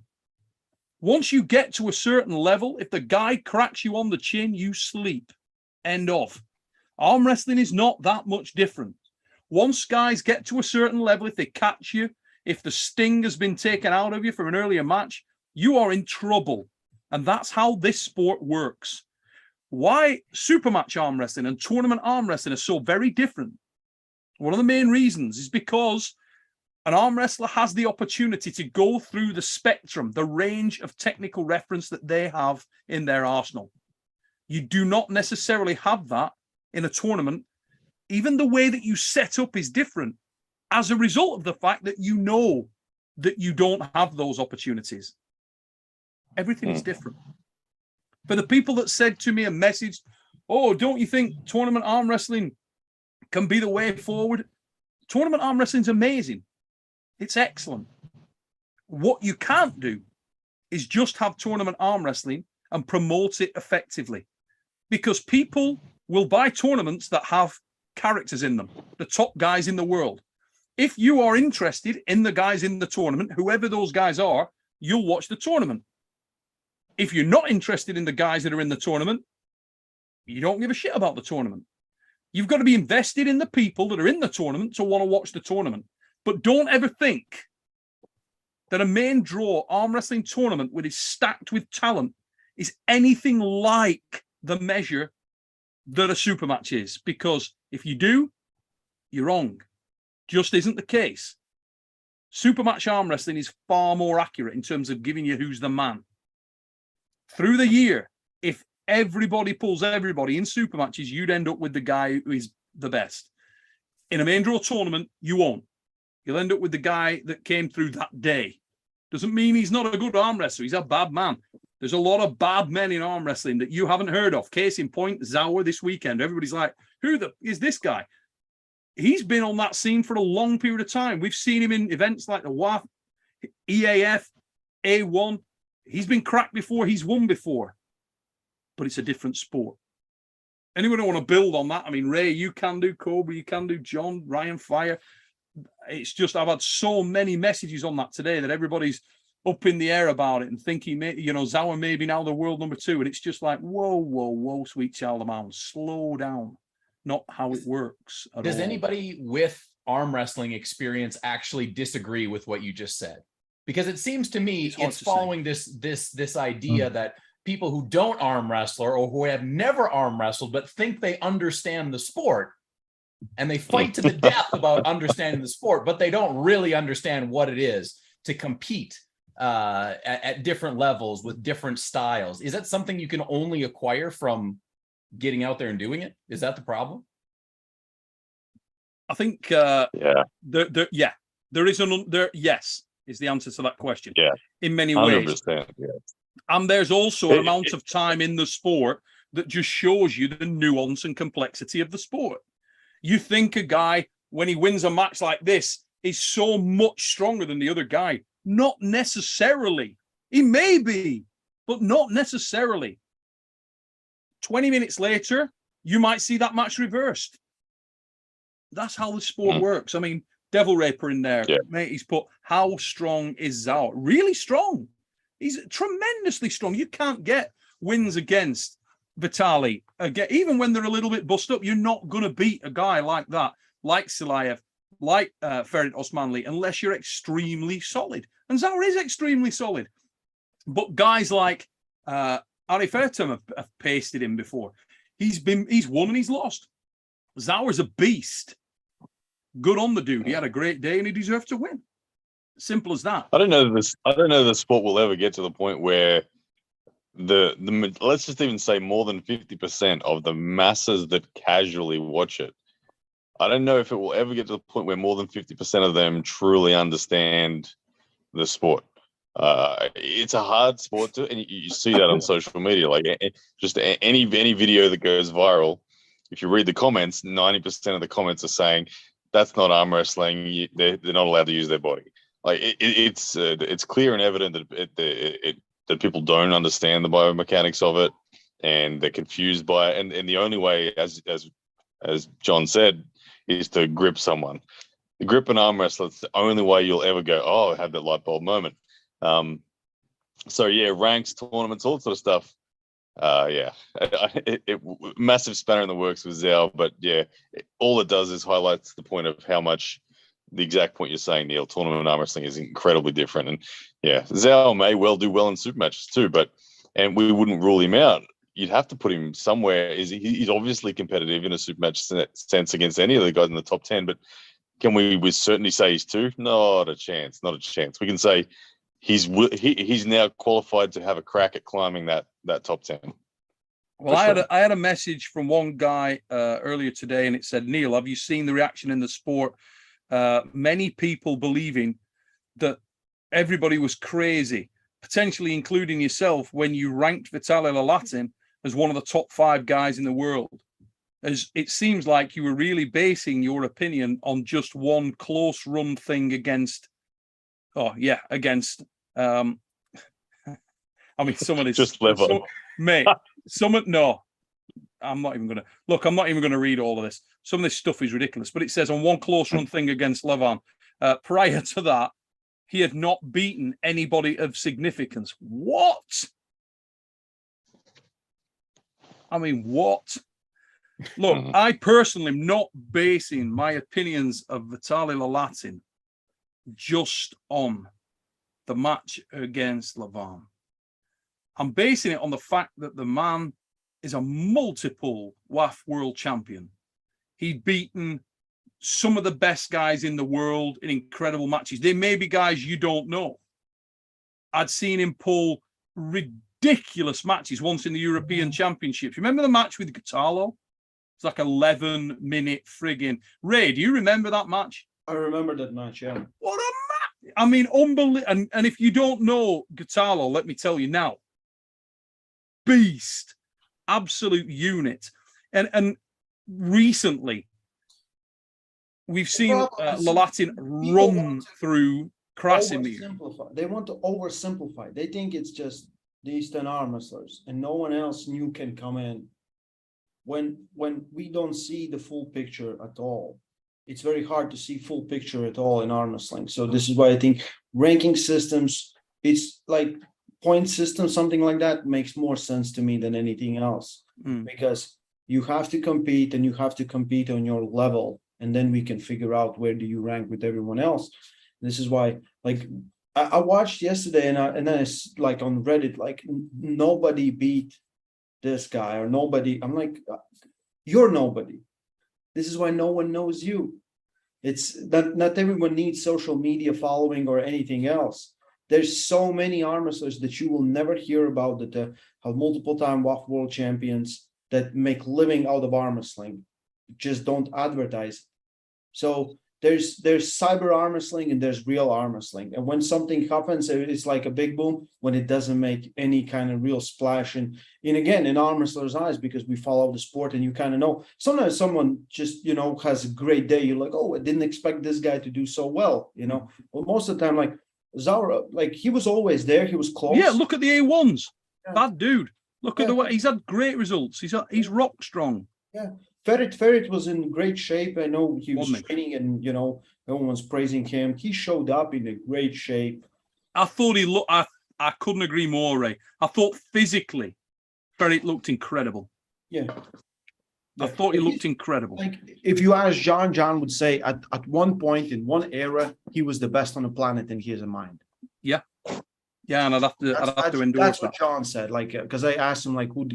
once you get to a certain level, if the guy cracks you on the chin, you sleep. End of. Arm wrestling is not that much different. Once guys get to a certain level, if they catch you, if the sting has been taken out of you from an earlier match, you are in trouble. And that's how this sport works. Why supermatch arm wrestling and tournament arm wrestling are so very different? One of the main reasons is because an arm wrestler has the opportunity to go through the spectrum, the range of technical reference that they have in their arsenal. You do not necessarily have that in a tournament. Even the way that you set up is different as a result of the fact that you know that you don't have those opportunities. Everything is different. For the people that said to me and messaged, oh, don't you think tournament arm wrestling can be the way forward? Tournament arm wrestling is amazing. It's excellent. What you can't do is just have tournament arm wrestling and promote it effectively, because people will buy tournaments that have characters in them, the top guys in the world. If you are interested in the guys in the tournament, whoever those guys are, you'll watch the tournament. If you're not interested in the guys that are in the tournament, you don't give a shit about the tournament. You've got to be invested in the people that are in the tournament to want to watch the tournament. But don't ever think that a main draw arm wrestling tournament, which is stacked with talent, is anything like the measure that a super match is. Because if you do, you're wrong. Just isn't the case. Supermatch arm wrestling is far more accurate in terms of giving you who's the man. Through the year, if everybody pulls everybody in super matches, you'd end up with the guy who is the best. In a main draw tournament, you won't. You'll end up with the guy that came through that day. Doesn't mean he's not a good arm wrestler. He's a bad man. There's a lot of bad men in arm wrestling that you haven't heard of. Case in point, Zauer this weekend. Everybody's like, who is this guy? He's been on that scene for a long period of time. We've seen him in events like the WYREBANK, EAF, A1. He's been cracked before. He's won before. But it's a different sport. Anyone want to build on that? I mean, Ray, you can do. Kobe, you can do. John, Ryan, Fire. It's just, I've had so many messages on that today that everybody's up in the air about it and thinking, you know, Zauer may be now the world number 2. And it's just like, whoa, whoa, whoa, sweet child of mine, slow down. Not how it works at Does all. anybody with arm wrestling experience actually disagree with what you just said? Because it seems to me it's following this idea that people who don't arm wrestle or who have never arm wrestled but think they understand the sport, and they fight to the death about understanding the sport, but they don't really understand what it is to compete at different levels with different styles. Is that something you can only acquire from getting out there and doing it? Is that the problem? I think yeah, there is yes is the answer to that question. Yeah, in many ways. 100%, yeah. And there's also an amount of time in the sport that just shows you the nuance and complexity of the sport. You think a guy, when he wins a match like this, is so much stronger than the other guy. Not necessarily. He may be, but not necessarily. 20 minutes later, you might see that match reversed. That's how the sport works. I mean, Devil Raper in there, mate, he's put, how strong is Zauer? Really strong. He's tremendously strong. You can't get wins against Vitali. Again, even when they're a little bit bust up, you're not going to beat a guy like that, like Silayev, like Ferit Osmanli, unless you're extremely solid. And Zauer is extremely solid. But guys like Ari Fertum have pasted him before. He's won and he's lost. Zauer's a beast. Good on the dude. He had a great day and he deserved to win. Simple as that. I don't know the sport will ever get to the point where the let's just even say more than 50% of the masses that casually watch it. I don't know if it will ever get to the point where more than 50% of them truly understand the sport. It's a hard sport to, and you see that on social media. Like just any video that goes viral, if you read the comments, 90% of the comments are saying that's not arm wrestling. They're not allowed to use their body. Like it's clear and evident that people don't understand the biomechanics of it, and they're confused by it. And the only way, as John said, is to grip someone. The grip an arm wrestler, it's the only way you'll ever go, oh, have that light bulb moment. So yeah, ranks, tournaments, all that sort of stuff. Massive spanner in the works with Zhao, but yeah, all it does is highlights the point of how much the exact point you're saying, Neil. Tournament arm wrestling is incredibly different, and yeah, Zhao may well do well in super matches too, and we wouldn't rule him out. You'd have to put him somewhere. He's obviously competitive in a super match sense against any of the guys in the top 10, but can we with certainty say he's 2? Not a chance. Not a chance. We can say he's now qualified to have a crack at climbing that top 10. Well, I had a message from one guy earlier today, and it said, Neil, have you seen the reaction in the sport? Many people believing that everybody was crazy, potentially including yourself, when you ranked Vitaly Lalatin as one of the top 5 guys in the world. As it seems like you were really basing your opinion on just one close run thing against. I mean, some of this just level, mate. No, I'm not even gonna look. I'm not even gonna read all of this. Some of this stuff is ridiculous. But it says on one close run thing against Levan. Prior to that, he had not beaten anybody of significance. What? I mean, what? Look, I personally am not basing my opinions of Vitaly Lalatin just on the match against Levan. I'm basing it on the fact that the man is a multiple WAF world champion. He'd beaten some of the best guys in the world in incredible matches. They may be guys you don't know. I'd seen him pull ridiculous matches once in the European Championships. Remember the match with Gatalo? It's like 11-minute friggin'. Ray, do you remember that match? I remember that match, yeah. What a match! I mean, unbelievable. And if you don't know Gatalo, let me tell you now. Beast. Absolute unit. And recently, we've seen Lalatin run through Krasimir. They want to oversimplify. They think it's just these 10 arm wrestlers and no one else new can come in. When we don't see the full picture at all, it's very hard to see full picture at all in arm wrestling. So this is why I think ranking systems, it's like point system, something like that makes more sense to me than anything else, because you have to compete and you have to compete on your level. And then we can figure out where do you rank with everyone else. This is why, like, I watched yesterday and then it's like on Reddit, like nobody beat this guy or nobody. I'm like, you're nobody. This is why no one knows you. It's not everyone needs social media following or anything else. There's so many arm wrestlers that you will never hear about that have multiple-time WAF world champions that make living out of arm wrestling. Just don't advertise. So there's cyber arm wrestling and there's real arm wrestling. And when something happens, it's like a big boom when it doesn't make any kind of real splash. And again, in arm wrestlers' eyes, because we follow the sport and you kind of know. Sometimes someone just, has a great day. You're like, oh, I didn't expect this guy to do so well, But most of the time, like Zara, like he was always there. He was close. Yeah, look at the A1s. Yeah. That dude. Look at the way he's had great results. He's rock strong. Yeah. Ferret was in great shape. I know he was Wasn't training and, everyone was praising him. He showed up in a great shape. I thought he looked, I couldn't agree more, Ray. I thought physically, Ferret looked incredible. Yeah. I thought he looked incredible. Like, if you ask John would say at one point in one era, he was the best on the planet in his mind. Yeah. Yeah, and I'd have to endorse that's that. what John said. Like, because I asked him, like, who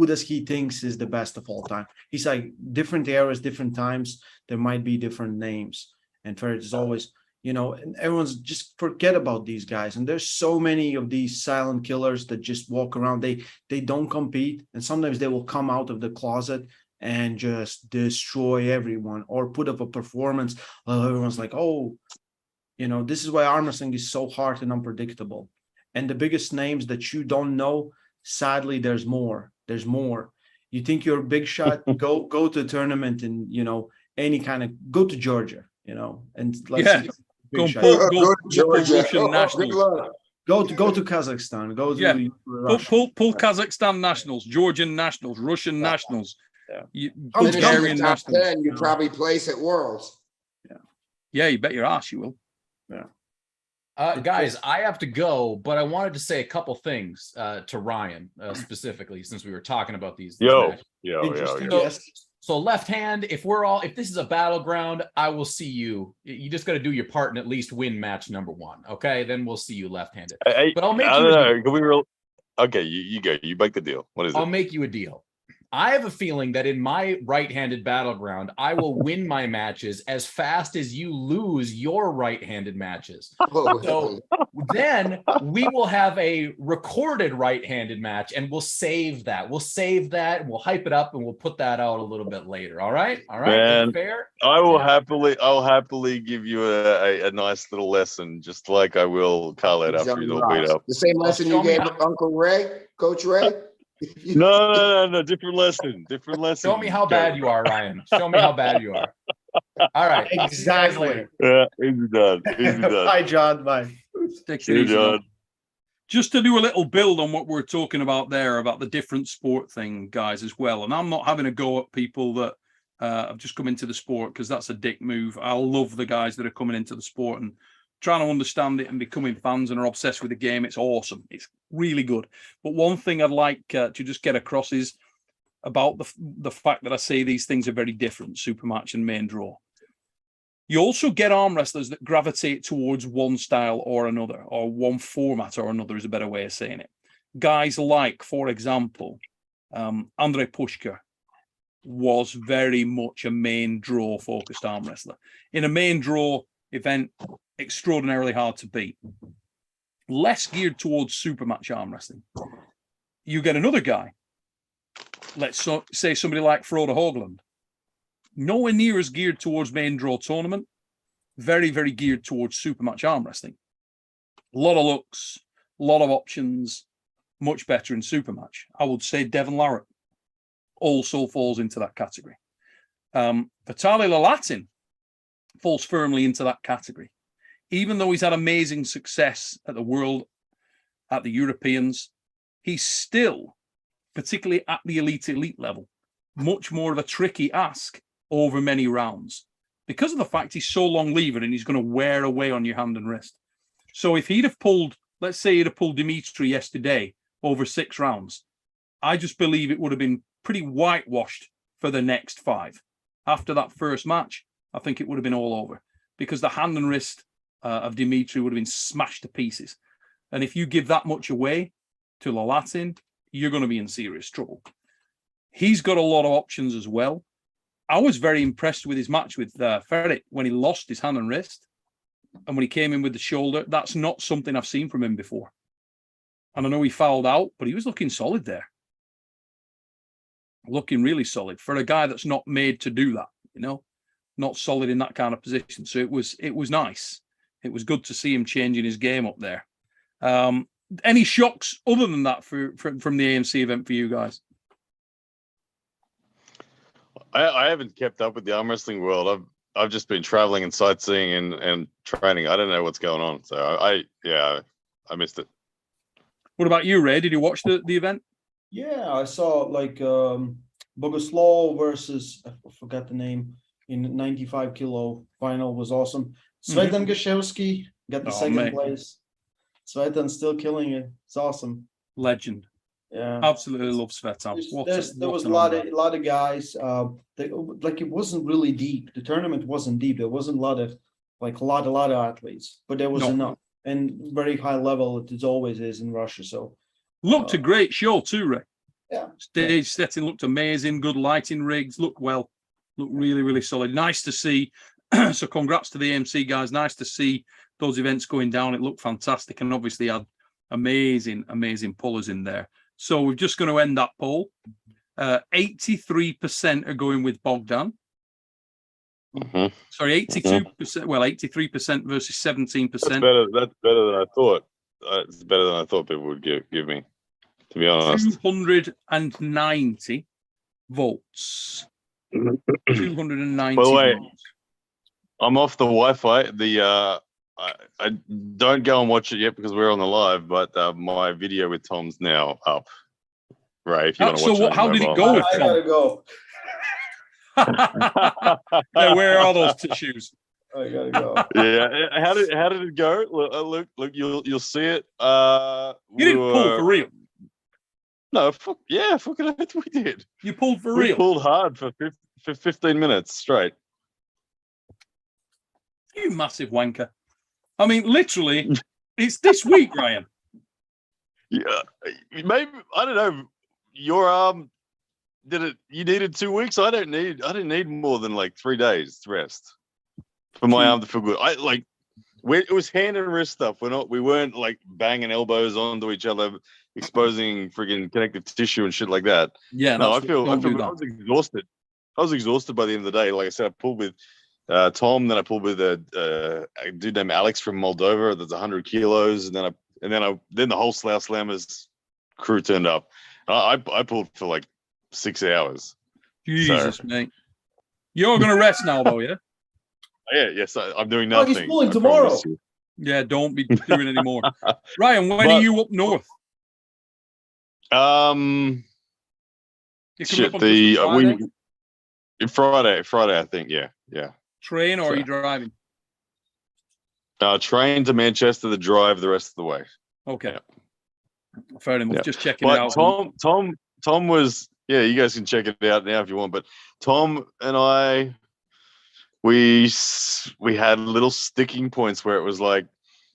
does he thinks is the best of all time? He's like, different eras, different times, there might be different names. And Ferret is always, and everyone's just forget about these guys. And there's so many of these silent killers that just walk around. They don't compete, and sometimes they will come out of the closet and just destroy everyone or put up a performance. Everyone's like, oh, this is why arm wrestling is so hard and unpredictable. And the biggest names that you don't know, sadly, there's more. There's more. You think you're a big shot, go to a tournament and, go to Georgia, and let's go to Georgia. Russian nationals. Go to Kazakhstan. Go to Russia. Pull Kazakhstan nationals, Georgian nationals, Russian nationals. Yeah. Bulgarian nationals. 10, you probably place at Worlds. Yeah, you bet your ass you will. Yeah. Guys, I have to go, but I wanted to say a couple things to Ryan specifically, since we were talking about these. Yo. So left hand, if this is a battleground, I will see you. You just got to do your part and at least win match number 1. Okay, then we'll see you left-handed. But I'll make you. Okay, you go. You make the deal. What is it? I'll make you a deal. I have a feeling that in my right-handed battleground, I will win my matches as fast as you lose your right-handed matches. So then we will have a recorded right-handed match, and we'll save that. We'll save that, and we'll hype it up, and we'll put that out a little bit later. All right? All right? Man, fair? I'll happily give you a nice little lesson, just like I will Khalid after you're beat up. The same lesson you gave Uncle Ray, Coach Ray? No, different lesson. Show me how bad you are, Ryan. Show me how bad you are. All right. Exactly. Yeah, easy done. Bye, John. Bye. See you, John. Just to do a little build on what we're talking about there, about the different sport thing, guys, as well. And I'm not having a go at people that have just come into the sport, because that's a dick move. I love the guys that are coming into the sport and trying to understand it and becoming fans and are obsessed with the game. It's awesome. It's really good. But one thing I'd like to just get across is about the fact that I say these things are very different, super match and main draw. You also get arm wrestlers that gravitate towards one style or another, or one format or another is a better way of saying it. Guys like, for example, Andrei Pushka, was very much a main draw focused arm wrestler. In a main draw event, extraordinarily hard to beat. Less geared towards super match arm wrestling. You get another guy, let's say somebody like Frode Hoagland, nowhere near as geared towards main draw tournament, very, very geared towards super match arm wrestling. A lot of looks, a lot of options, much better in super match. I would say Devon Larratt also falls into that category. Vitaly Lalatin falls firmly into that category. Even though he's had amazing success at the World, at the Europeans, he's still, particularly at the elite level, much more of a tricky ask over many rounds because of the fact he's so long levered and he's going to wear away on your hand and wrist. So if he'd have pulled, let's say he'd have pulled Dimitri yesterday over 6 rounds, I just believe it would have been pretty whitewashed for the next 5. After that first match, I think it would have been all over because the hand and wrist of Dimitri would have been smashed to pieces. And if you give that much away to Lalatin, you're going to be in serious trouble. He's got a lot of options as well. I was very impressed with his match with Ferret when he lost his hand and wrist. And when he came in with the shoulder, that's not something I've seen from him before. And I know he fouled out, but he was looking solid there. Looking really solid for a guy that's not made to do that, you know, not solid in that kind of position. So it was nice. It was good to see him changing his game up there. Any shocks other than that from the AMC event for you guys? I haven't kept up with the arm wrestling world. I've just been traveling and sightseeing and training. I don't know what's going on. So I missed it. What about you, Ray? Did you watch the event? Yeah, I saw like Bogoslav versus, I forgot the name, in 95 kilo final was awesome. Svetan Gashevsky got the second place. Svetan's still killing it. It's awesome. Legend. Yeah, absolutely love Svetan. There was a lot of guys. It wasn't really deep. The tournament wasn't deep. There wasn't a lot of athletes, but there was enough and very high level. It always is in Russia. So looked a great show too, Ray. Yeah, stage setting looked amazing. Good lighting rigs. Looked really, really solid. Nice to see. So congrats to the AMC guys. Nice to see those events going down. It looked fantastic, and obviously had amazing pullers in there. So we're just going to end that poll. 83% are going with Bogdan. Sorry, 82%. Well, 83% versus 17%. That's better than I thought. It's better than I thought people would give me, to be honest. 290 votes. 290 By the way, votes. I'm off the Wi-Fi. I don't go and watch it yet because we're on the live, but my video with Tom's now up. Ray, if you want to watch it. How did it go with Tom? I gotta go. Yeah, where are those tissues? I gotta go. Yeah, how did it go? Look, you'll see it. You didn't pull for real. No, fucking hell, we did. You pulled for we real. Pulled hard for 15 minutes straight. You massive wanker. I mean, literally, it's this week, Ryan. Yeah, maybe I don't know. Your arm did it. You needed 2 weeks. I didn't need more than like 3 days rest for my arm to feel good. It was hand and wrist stuff. We weren't like banging elbows onto each other, exposing friggin' connective tissue and shit like that. Yeah, no, I was exhausted. I was exhausted by the end of the day. Like I said, I pulled with Tom, then I pulled with a dude named Alex from Moldova. That's 100 kilos, and then the whole Slough Slammers crew turned up. I pulled for like 6 hours. Jesus, mate. You're gonna rest now, though, yeah? Yes, I'm doing nothing. He's pulling tomorrow. Yeah, don't be doing any more. Ryan, when are you up north? Friday, I think. Yeah. Train or are you driving? Train to Manchester, the drive the rest of the way. Okay. Fair enough. Yeah. Just checking it out. Tom was, you guys can check it out now if you want, but Tom and I, we had little sticking points where it was like,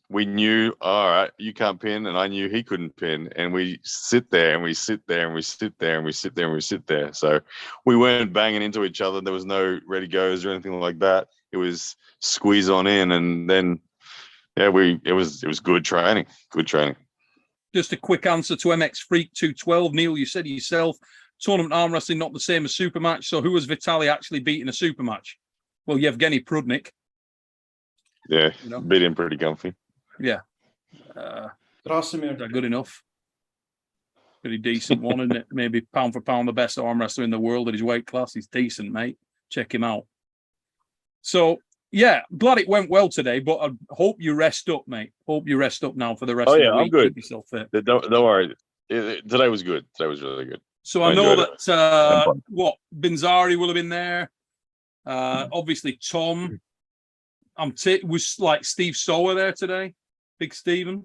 we knew, all right, you can't pin, and I knew he couldn't pin, and we sit there and we sit there and we sit there and we sit there and we sit there. So we weren't banging into each other. There was no ready goes or anything like that. It was squeeze on in, and then it was good training. Good training. Just a quick answer to MX Freak 212. Neil, you said yourself, tournament arm wrestling not the same as super match. So who was Vitaly actually beating a super match? Well, Yevgeny Prudnik. Yeah, beat him pretty comfy. Yeah. Krasimir. Good enough. Pretty decent one, isn't it? Maybe pound for pound the best arm wrestler in the world at his weight class. He's decent, mate. Check him out. So, yeah, glad it went well today, but I hope you rest up, mate. Hope you rest up now for the rest of the week. I'm good. Keep yourself fit. Don't worry. Today was good. Today was really good. So I know that, Binzari will have been there. Obviously, Tom. Was like Steve Sower there today? Big Steven?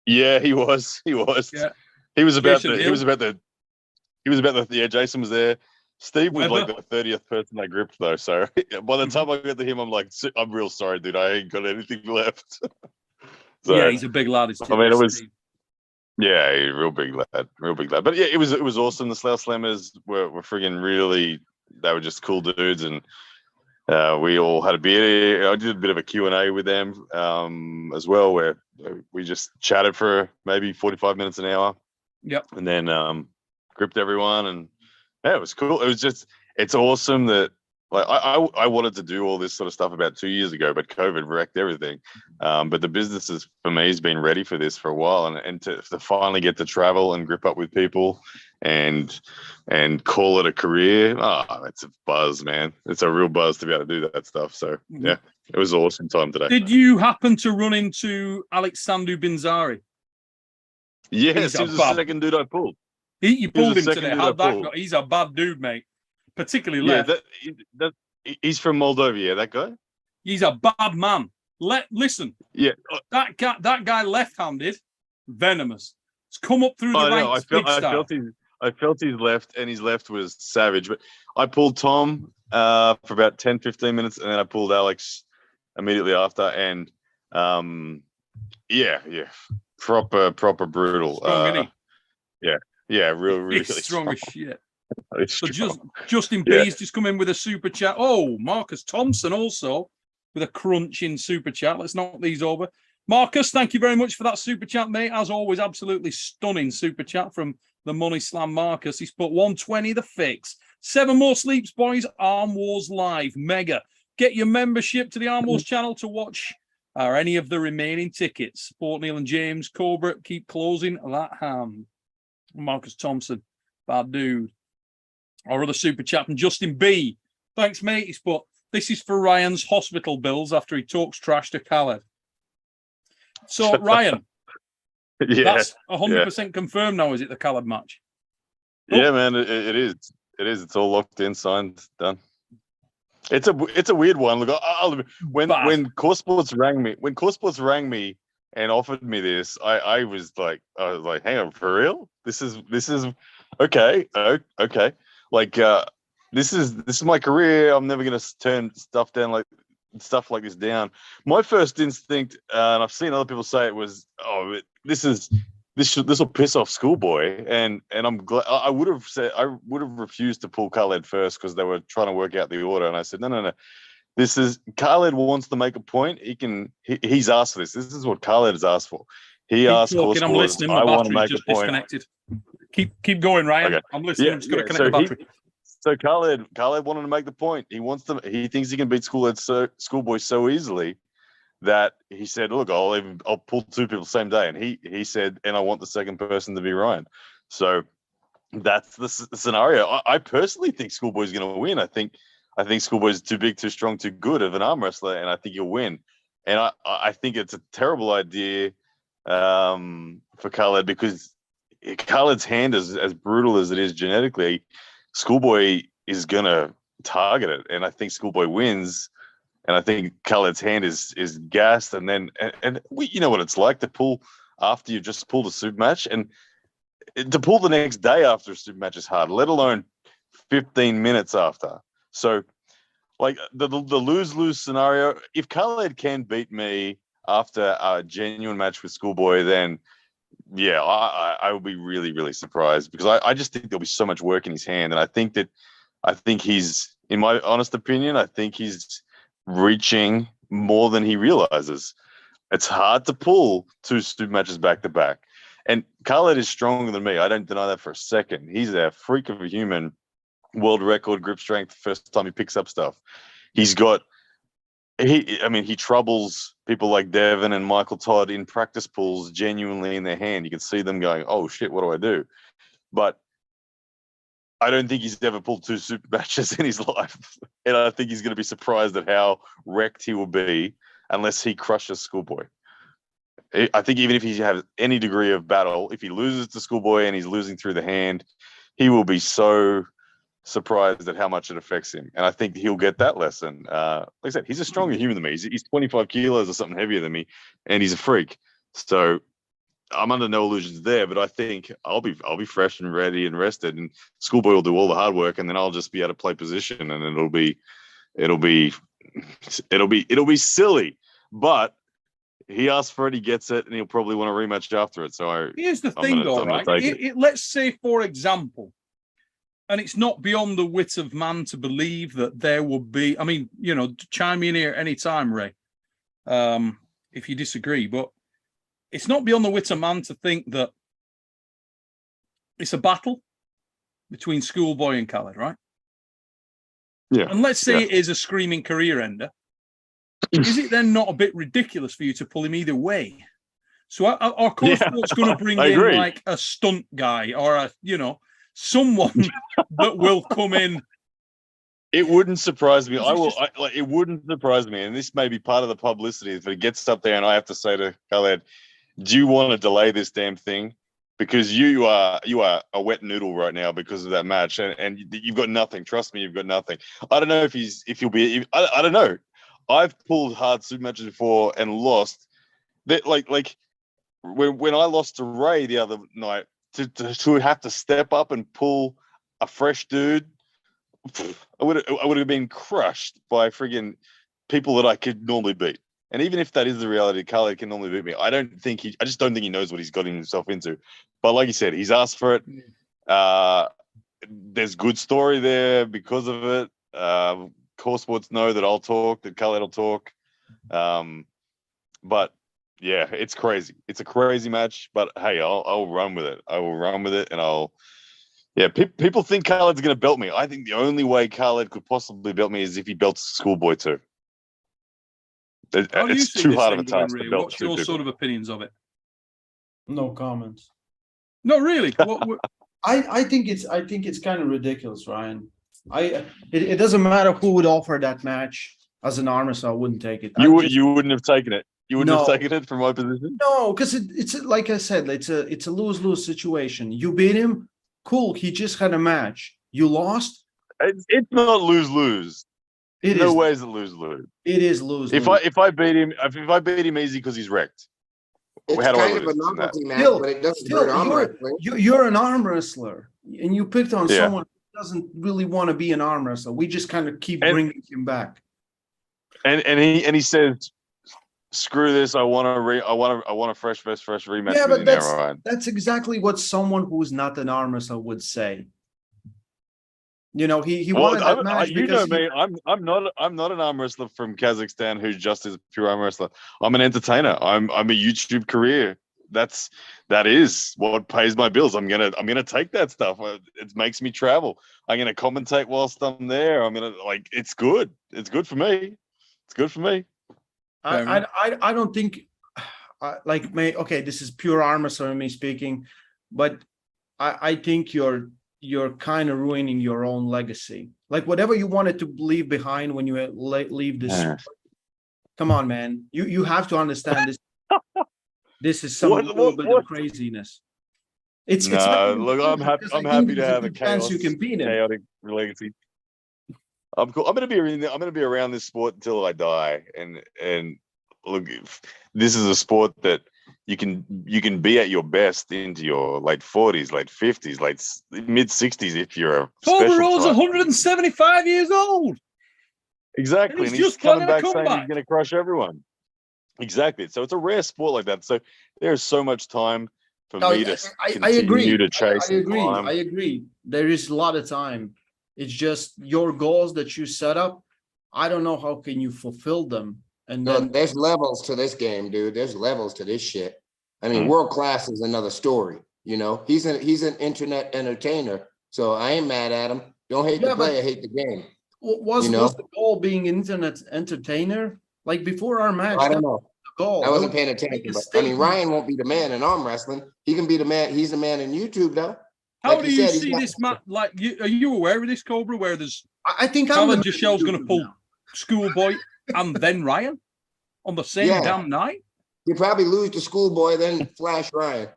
Yeah, he was. He was. Yeah. He was about the. Jason was there. Steve was like the 30th person I gripped though. So by the time I got to him, I'm like, I'm real sorry, dude. I ain't got anything left. So, yeah, he's a big lad. I mean, it was. Yeah, real big lad. But yeah, it was awesome. The Slough Slammers were friggin' really. They were just cool dudes, and we all had a beer. I did a bit of a Q&A with them as well, where we just chatted for maybe 45 minutes, an hour. Yep. And then gripped everyone, and yeah, it was cool. It's awesome that like I wanted to do all this sort of stuff about 2 years ago, but COVID wrecked everything. But the business for me has been ready for this for a while, and to finally get to travel and grip up with people and call it a career. It's a buzz, man. It's a real buzz to be able to do that stuff. So yeah, it was an awesome time today. Did you happen to run into Alexandru Binzari? Yes, he was the second dude I pulled. You pulled him today. How'd that go? He's a bad dude, mate. Particularly left. He's from Moldova, yeah, that guy? He's a bad man. Listen. Yeah. That guy left-handed, venomous. It's come up through the ranks. I felt his left, and his left was savage. But I pulled Tom for about 10, 15 minutes, and then I pulled Alex immediately after. And proper brutal. Strong, isn't he? Yeah, really strong as shit. So Justin B's just come in with a super chat. Oh, Marcus Thompson also with a crunching super chat. Let's knock these over. Marcus, thank you very much for that super chat, mate. As always, absolutely stunning super chat from the Money Slam Marcus. He's put 120 the fix. 7 more sleeps, boys. Arm Wars Live. Mega. Get your membership to the Arm Wars channel to watch any of the remaining tickets. Support Neil and James. Cobra, keep closing that hand. Marcus Thompson, bad dude. Our other super chat from Justin B. Thanks, mate. He's put, this is for Ryan's hospital bills after he talks trash to Khaled. So, Ryan, that's 100% confirmed now, is it, the Khaled match? Yeah, man, it is. It is. It's all locked in, signed, done. It's a weird one. Look, when Core Sports rang me and offered me this, I was like, hang on, for real? This is okay. Okay. Like this is my career. I'm never gonna turn stuff like this down. My first instinct, and I've seen other people say it, was, this will piss off Schoolboy, and I'm glad. I would have refused to pull Khaled first because they were trying to work out the order, and I said no. This is Khaled wants to make a point. He's asked for this. This is what Khaled has asked for. He asked. I'm listening. My battery's just disconnected. Keep going, Ryan. Okay. I'm listening. I'm just going to connect the battery. So Khaled wanted to make the point. He thinks he can beat Schoolboy so easily that he said, "Look, I'll pull 2 people same day." And he said, "And I want the second person to be Ryan." So that's the scenario. I personally think Schoolboy's going to win. I think Schoolboy's too big, too strong, too good of an arm wrestler, and I think he'll win. And I think it's a terrible idea for Khaled, because Khaled's hand is as brutal as it is genetically. Schoolboy is going to target it, and I think Schoolboy wins. And I think Khaled's hand is gassed, and you know what it's like to pull after you've just pulled a super match, and to pull the next day after a super match is hard, let alone 15 minutes after. So, like the lose-lose scenario, if Khaled can beat me, after a genuine match with Schoolboy, then yeah, I would be really, really surprised, because I just think there'll be so much work in his hand. And I think he's, in my honest opinion, I think he's reaching more than he realizes. It's hard to pull 2 super matches back to back. And Khalid is stronger than me. I don't deny that for a second. He's a freak of a human, world record grip strength first time he picks up stuff. He troubles people like Devin and Michael Todd in practice pulls genuinely in their hand. You can see them going, oh shit, what do I do? But I don't think he's ever pulled 2 super matches in his life. And I think he's going to be surprised at how wrecked he will be unless he crushes Schoolboy. I think even if he has any degree of battle, if he loses to Schoolboy and he's losing through the hand, he will be so surprised at how much it affects him. And I think he'll get that lesson. Like I said, he's a stronger human than me. He's 25 kilos or something heavier than me, and he's a freak. So I'm under no illusions there, but I think I'll be fresh and ready and rested, and Schoolboy will do all the hard work, and then I'll just be able to play position, and it'll be silly. But he asks for it, he gets it, and he'll probably want a rematch after it. So here's the thing, though, right? Let's say, for example, and it's not beyond the wit of man to believe that there would be, I mean, you know, chime in here anytime, Ray, if you disagree, but it's not beyond the wit of man to think that it's a battle between Schoolboy and Khalid, right? Yeah. And let's say it is a screaming career ender. Is it then not a bit ridiculous for you to pull him either way? So our coach sport's going to bring in like a stunt guy or someone that will come in. It wouldn't surprise me. It wouldn't surprise me. And this may be part of the publicity. If it gets up there and I have to say to Khalid, do you want to delay this damn thing? Because you are a wet noodle right now because of that match, and you've got nothing. Trust me, you've got nothing. I don't know if he'll be. I don't know. I've pulled hard super matches before and lost. That like when I lost to Ray the other night, to have to step up and pull a fresh dude, I would have been crushed by friggin' people that I could normally beat. And even if that is the reality, Khalid can normally beat me. I just don't think he knows what he's got himself into. But like you said, he's asked for it. There's good story there because of it. Core sports know that I'll talk, that Khalid will talk. But yeah, it's crazy. It's a crazy match. But hey, I'll run with it. I will run with it, and people think Khaled's going to belt me. I think the only way Khalid could possibly belt me is if he belts Schoolboy too. It's too hard of a task to belt. What's your sort of opinions of it? No comments. No, really. I think it's kind of ridiculous, Ryan. It doesn't matter who would offer that match as an arm wrestler. I wouldn't take it. You wouldn't have taken it. You wouldn't have taken it from my position. No, because it's like I said, it's a lose-lose situation. You beat him, cool. He just had a match. You lost. It's not lose-lose. No ways to lose-lose. It is lose. If I beat him easy because he's wrecked. It's how do I kind of lose? a novelty match, but it doesn't hurt arm wrestling. You're an arm wrestler, and you picked on someone who doesn't really want to be an arm wrestler. We just kind of keep bringing him back. And he says, "Screw this! I want a fresh rematch." Yeah, but that's exactly what someone who's not an arm wrestler would say. You know, he wanted that match because me. I'm not an arm wrestler from Kazakhstan who just is a pure arm wrestler. I'm an entertainer. I'm a YouTube career. That is what pays my bills. I'm gonna take that stuff. It makes me travel. I'm gonna commentate whilst I'm there. It's good. It's good for me. It's good for me. I don't think okay, this is pure arm wrestling me speaking, but I think you're kind of ruining your own legacy. Like whatever you wanted to leave behind when you leave this sport, come on, man. You have to understand this. This is some little bit of craziness. Look, I'm happy to have a chaotic legacy. I'm cool. I'm gonna be around this sport until I die. And look, this is a sport that you can be at your best into your late 40s, late 50s, late mid 60s if you're a Tober Rose 175 years old. Exactly, and he's coming back saying he's going to crush everyone. Exactly. So it's a rare sport like that. So there's so much time for No, me to I continue agree. to chase. I agree. and climb. I agree. There is a lot of time. It's just your goals that you set up. I don't know how can you fulfill them. And No, then there's levels to this game, dude. There's levels to this shit. I mean, world class is another story. You know, he's an internet entertainer, so I ain't mad at him. Don't hate Yeah, the player, hate the game. was You know? was the goal being internet entertainer? Like before our match, I that don't was know. the goal. I wasn't That was paying make attention, a but I mean, statement. Ryan won't be the man in arm wrestling. He can be the man. He's the man in YouTube, though. How Like do you you said, he's see got- this, Matt? Like, are you aware of this, Cobra? Where there's I think I'm Khalid the Shell's going to YouTuber pull now. Schoolboy and then Ryan on the same Yeah. damn night? You probably lose to Schoolboy, then flash Ryan.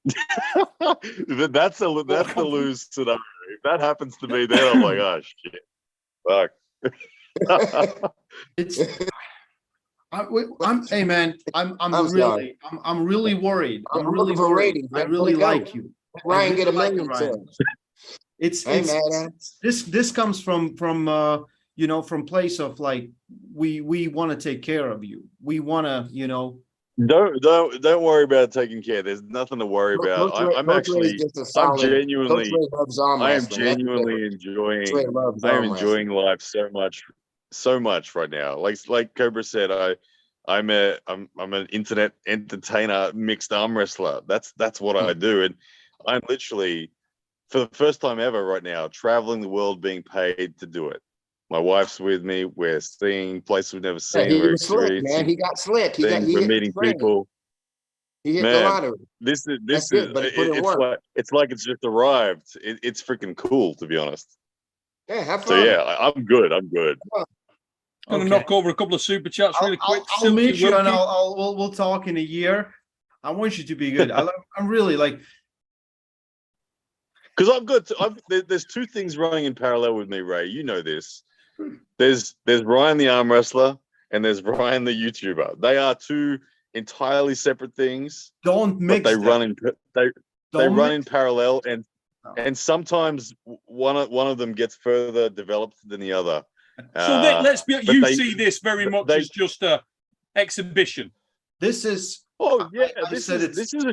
That's the lose scenario. If that happens to me, then I'm like, oh shit, fuck. It's I'm hey man, I'm sorry. really worried. I'm I'm really looking for worried. ratings, I man. really Let it go. like you. Ryan I get a really like million Ryan. subs. It's I ain't mad at him. this comes from you know, from place of like we want to take care of you. We want to, you know, Don't worry about taking care. There's nothing to worry about. I'm Coach Ray is actually, just a I'm solid. Coach genuinely, Ray loves arm I am wrestling. That's the genuinely difference. Coach Ray enjoying. loves I am arm enjoying wrestling. life so much right now. Like Cobra said, I'm an internet entertainer, mixed arm wrestler. That's what I do, and I'm literally, for the first time ever right now, traveling the world, being paid to do it. My wife's with me. We're seeing places we've never Yeah, seen. he We're was slick, man. experiencing He got slick. He things. We're hit the meeting train. people. He hit the Man, lottery. this is That's it, but he put in work. it's like it's just arrived. It's freaking cool, to be honest. Yeah, have So fun. yeah, I'm good. I'm good. I'm going to Okay. knock over a couple of super chats really quick. I'll Silky meet you and Wilkie. we'll talk in a year. I want you to be good. I'm really like, Because I've got there's two things running in parallel with me, Ray. You know this. There's Ryan the arm wrestler and there's Ryan the YouTuber. They are two entirely separate things, don't but mix they them. run in they Don't run mix in parallel, and No. sometimes one of them gets further developed than the other. So let's be. but You they- see this very much they- as just a exhibition. This is. Oh yeah, I this said is it's a.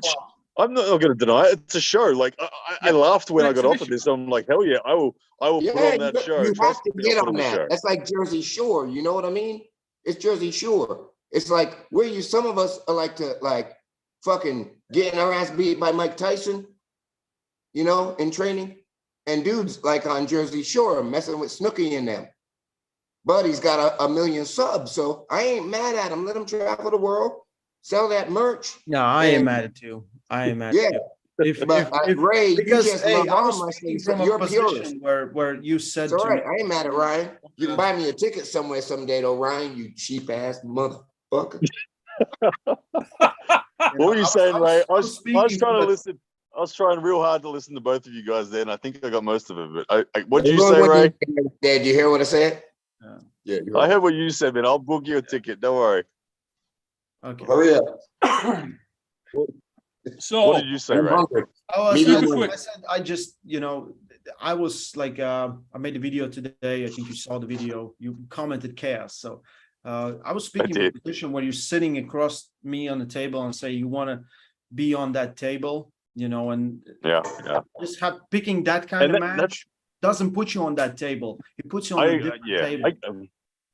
I'm not going to deny it. It's a show. Like I laughed when I got offered this. I'm like, hell yeah, I will Yeah, put on that show. you have Trust to me, get I'll put on the show. that. That's like Jersey Shore. You know what I mean? It's Jersey Shore. It's like some of us are like to fucking getting our ass beat by Mike Tyson, you know, in training. And dudes like on Jersey Shore messing with Snooki and them. But he's got a million subs, so I ain't mad at him. Let him travel the world, sell that merch. No, I am And- mad at you. I am mad. Yeah, At you. If, but Ray, because you just hey, love I was arm wrestling, speaking so from a you're a purist. position where you said It's all to right. me, I ain't mad at Ryan. You can buy me a ticket somewhere someday, though, Ryan. You cheap ass motherfucker. What were you saying, Ray? I was speaking trying to from a- listen. I was trying real hard to listen to both of you guys there, and I think I got most of it. But what did you say, Ray? Did you hear what I said? Yeah. Yeah. I heard what you said, man. I'll book you a ticket. Don't worry. Okay. Hurry up. So What did you say, I'm Ray? hungry. Oh, Me super too. quick. I said I just, you know, I was like, I made a video today. I think you saw the video. You commented chaos. So I was speaking from a did. position where you're sitting across me on the table and say you want to be on that table, you know, and Yeah. just picking that kind And of that's- match doesn't put you on that table. It puts you on a different table.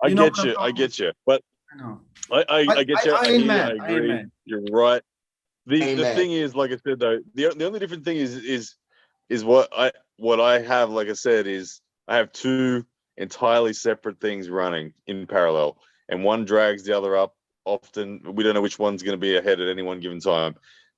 I You know get what I'm you. I talking get you. But I know. I get you. I I ain't hear you, mad. I I ain't agree. mad. You're right. The Amen. thing is, like I said, though, the only different thing is what I have. Like I said, is I have two entirely separate things running in parallel, and one drags the other up. Often, we don't know which one's going to be ahead at any one given time.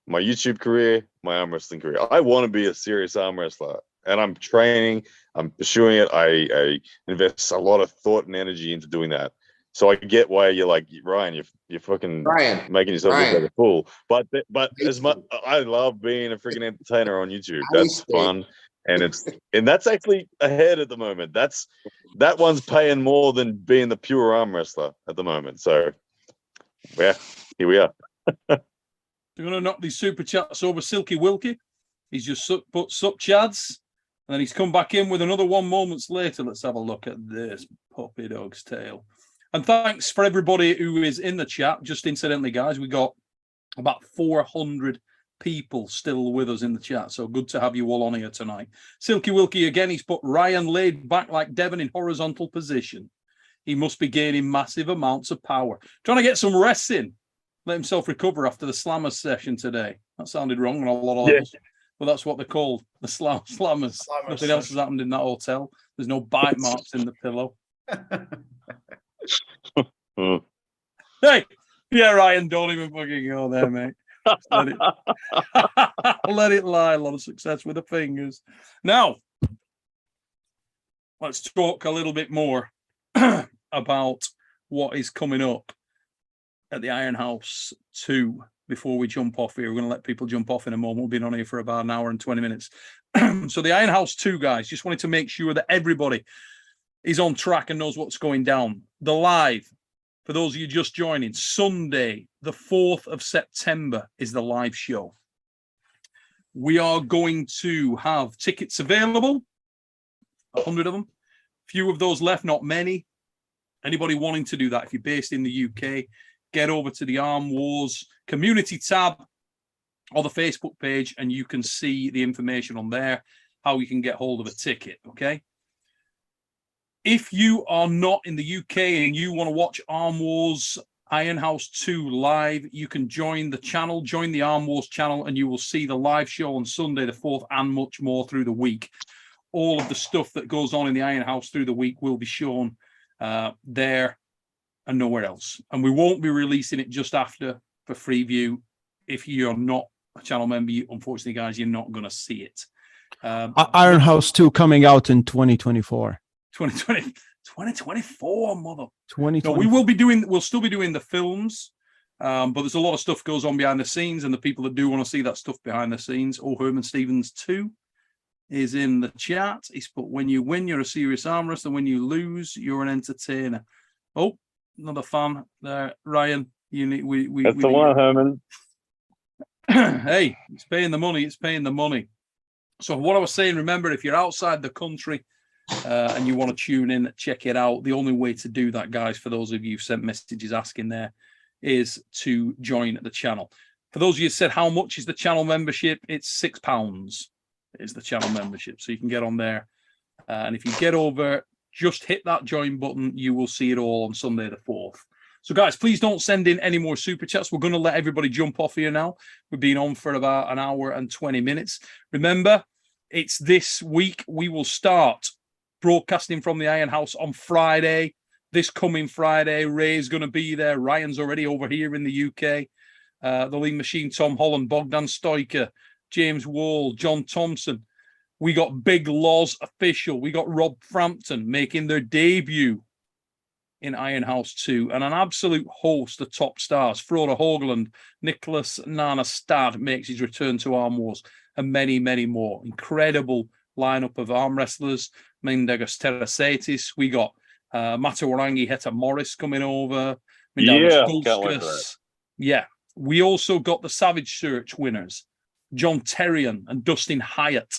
My YouTube career, my arm wrestling career. I want to be a serious arm wrestler, and I'm training. I'm pursuing it. I invest a lot of thought and energy into doing that. So I get why you're like, Ryan, you're fucking Ryan, making yourself look Ryan. like a fool. But Hey, as much, I love being a freaking entertainer on YouTube. Hey, That's fun, and that's actually ahead at the moment. That one's paying more than being the pure arm wrestler at the moment. So yeah, here we are. They're going to knock these super chats over. Silky Wilkie. He's just put sup chads. And then he's come back in with another one moments later. Let's have a look at this puppy dog's tail. And thanks for everybody who is in the chat. Just incidentally, guys, we got about 400 people still with us in the chat. So good to have you all on here tonight. Silky Wilkie again, he's put Ryan laid back like Devon in horizontal position. He must be gaining massive amounts of power. Trying to get some rest in. Let himself recover after the Slammers session today. That sounded wrong on a lot of levels. But that's what they're called, the Slammers. Nothing else has happened in that hotel. There's no bite marks in the pillow. Hey, yeah, Ryan, don't even fucking go there, mate. Let it, let it lie. A lot of success with the fingers. Now, let's talk a little bit more about what is coming up at the Iron House 2 before we jump off here. We're going to let people jump off in a moment. We'll be on here for about an hour and 20 minutes. So the Iron House 2, guys, just wanted to make sure that everybody is on track and knows what's going down. The live, for those of you just joining, Sunday, the 4th of September is the live show. We are going to have tickets available, 100 of them. Few of those left, not many. Anybody wanting to do that, if you're based in the UK, get over to the Arm Wars community tab or the Facebook page, and you can see the information on there, how you can get hold of a ticket, okay? If you are not in the UK and you want to watch Arm Wars Iron House 2 live, you can join the channel, join the Arm Wars channel, and you will see the live show on Sunday the 4th and much more through the week. All of the stuff that goes on in the Iron House through the week will be shown there and nowhere else. And we won't be releasing it just after for free view. If you're not a channel member, unfortunately, guys, you're not going to see it. Iron House 2 coming out in 2024. 2024, mother. 2020. No, we'll still be doing the films, but there's a lot of stuff goes on behind the scenes, and the people that do want to see that stuff behind the scenes. Oh, Herman Stevens 2 is in the chat. He's put, when you win, you're a serious arm wrestler. When you lose, you're an entertainer. Oh, another fan there, Ryan. You need That's the one, Herman. Hey, it's paying the money. It's paying the money. So what I was saying, remember, if you're outside the country and you want to tune in, check it out. The only way to do that, guys, for those of you who sent messages asking there, is to join the channel. For those of you who said, how much is the channel membership? It's £6 is the channel membership. So you can get on there. And if you get over, just hit that join button. You will see it all on Sunday the 4th. So, guys, please don't send in any more super chats. We're going to let everybody jump off here now. We've been on for about an hour and 20 minutes. Remember, it's this week. We will start broadcasting from the Iron House on Friday. This coming Friday, Ray's going to be there. Ryan's already over here in the UK. The Lean Machine, Tom Holland, Bogdan Stoiker, James Wall, John Thompson. We got Big Loz official. We got Rob Frampton making their debut in Iron House 2, and an absolute host of top stars. Frode Hoagland, Nicholas Nana Stad makes his return to Arm Wars, and many, many more. Incredible lineup of arm wrestlers. Mendegas Terasatis. We got Matawarangi Heta Morris coming over. Yeah, can't wait for that. Yeah. We also got the Savage Search winners. John Terrian and Dustin Hyatt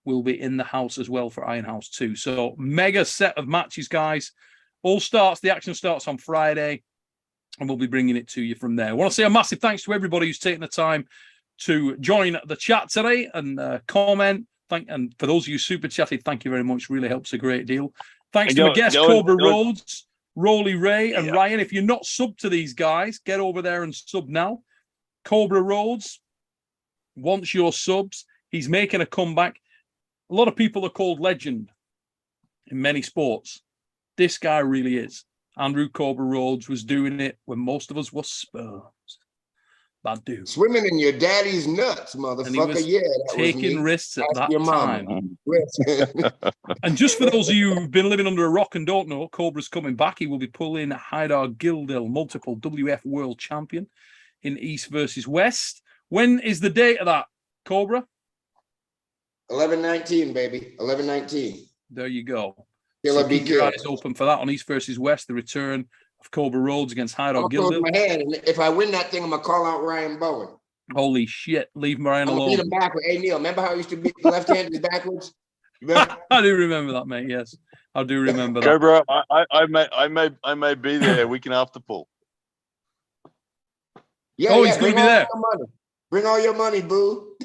will be in the house as well for Iron House 2. So mega set of matches, guys. The action starts on Friday, and we'll be bringing it to you from there. I want to say a massive thanks to everybody who's taken the time to join the chat today and comment. And for those of you super chatted, thank you very much. Really helps a great deal. Thanks to my guests, Cobra Rhodes, Rolly Ray, and Ryan. If you're not subbed to these guys, get over there and sub now. Cobra Rhodes wants your subs. He's making a comeback. A lot of people are called legend in many sports. This guy really is. Andrew Cobra Rhodes was doing it when most of us were sperms. Bad dude. Swimming in your daddy's nuts, motherfucker. And he was taking risks at that time. And just for those of you who've been living under a rock and don't know, Cobra's coming back. He will be pulling Haidar Gildil, multiple WF World Champion, in East versus West. When is the date of that, Cobra? 11/19, baby. 11/19. There you go. So keep your eyes open for that on East versus West, the return of Cobra Rhodes against Haidar Gildil. My head, and if I win that thing, I'm going to call out Ryan-Bogdan. Holy shit. Leave Ryan alone. I'm going to beat him backwards. Hey, Neil, remember how I used to beat the left-handed backwards? I do remember that, mate. Yes, I do remember that. Cobra, I may be there. We can after pull. Yeah, Oh, yeah, he's gonna bring be all there. your money. Bring all your money, boo.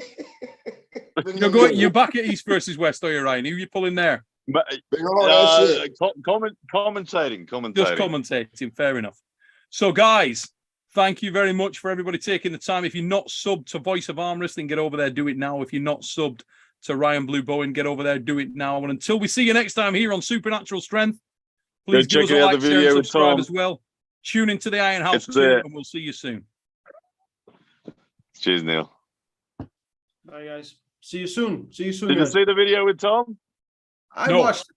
Bring You're the going. money. You're back at East versus West, are you, Ryan? Who are you pulling there? But, Bring all that shit. commentating. Just commentating. Fair enough. So, guys, thank you very much for everybody taking the time. If you're not subbed to Voice of Arm Wrestling, get over there, do it now. If you're not subbed to Ryan Blue Bowen, get over there, do it now. And until we see you next time here on Supernatural Strength, please give us a like, share, and subscribe as well. Tune into the Iron House too, and we'll see you soon. Cheers, Neil. Bye, guys. See you soon. See you soon. Did you guys. see the video with Tom? I No. watched the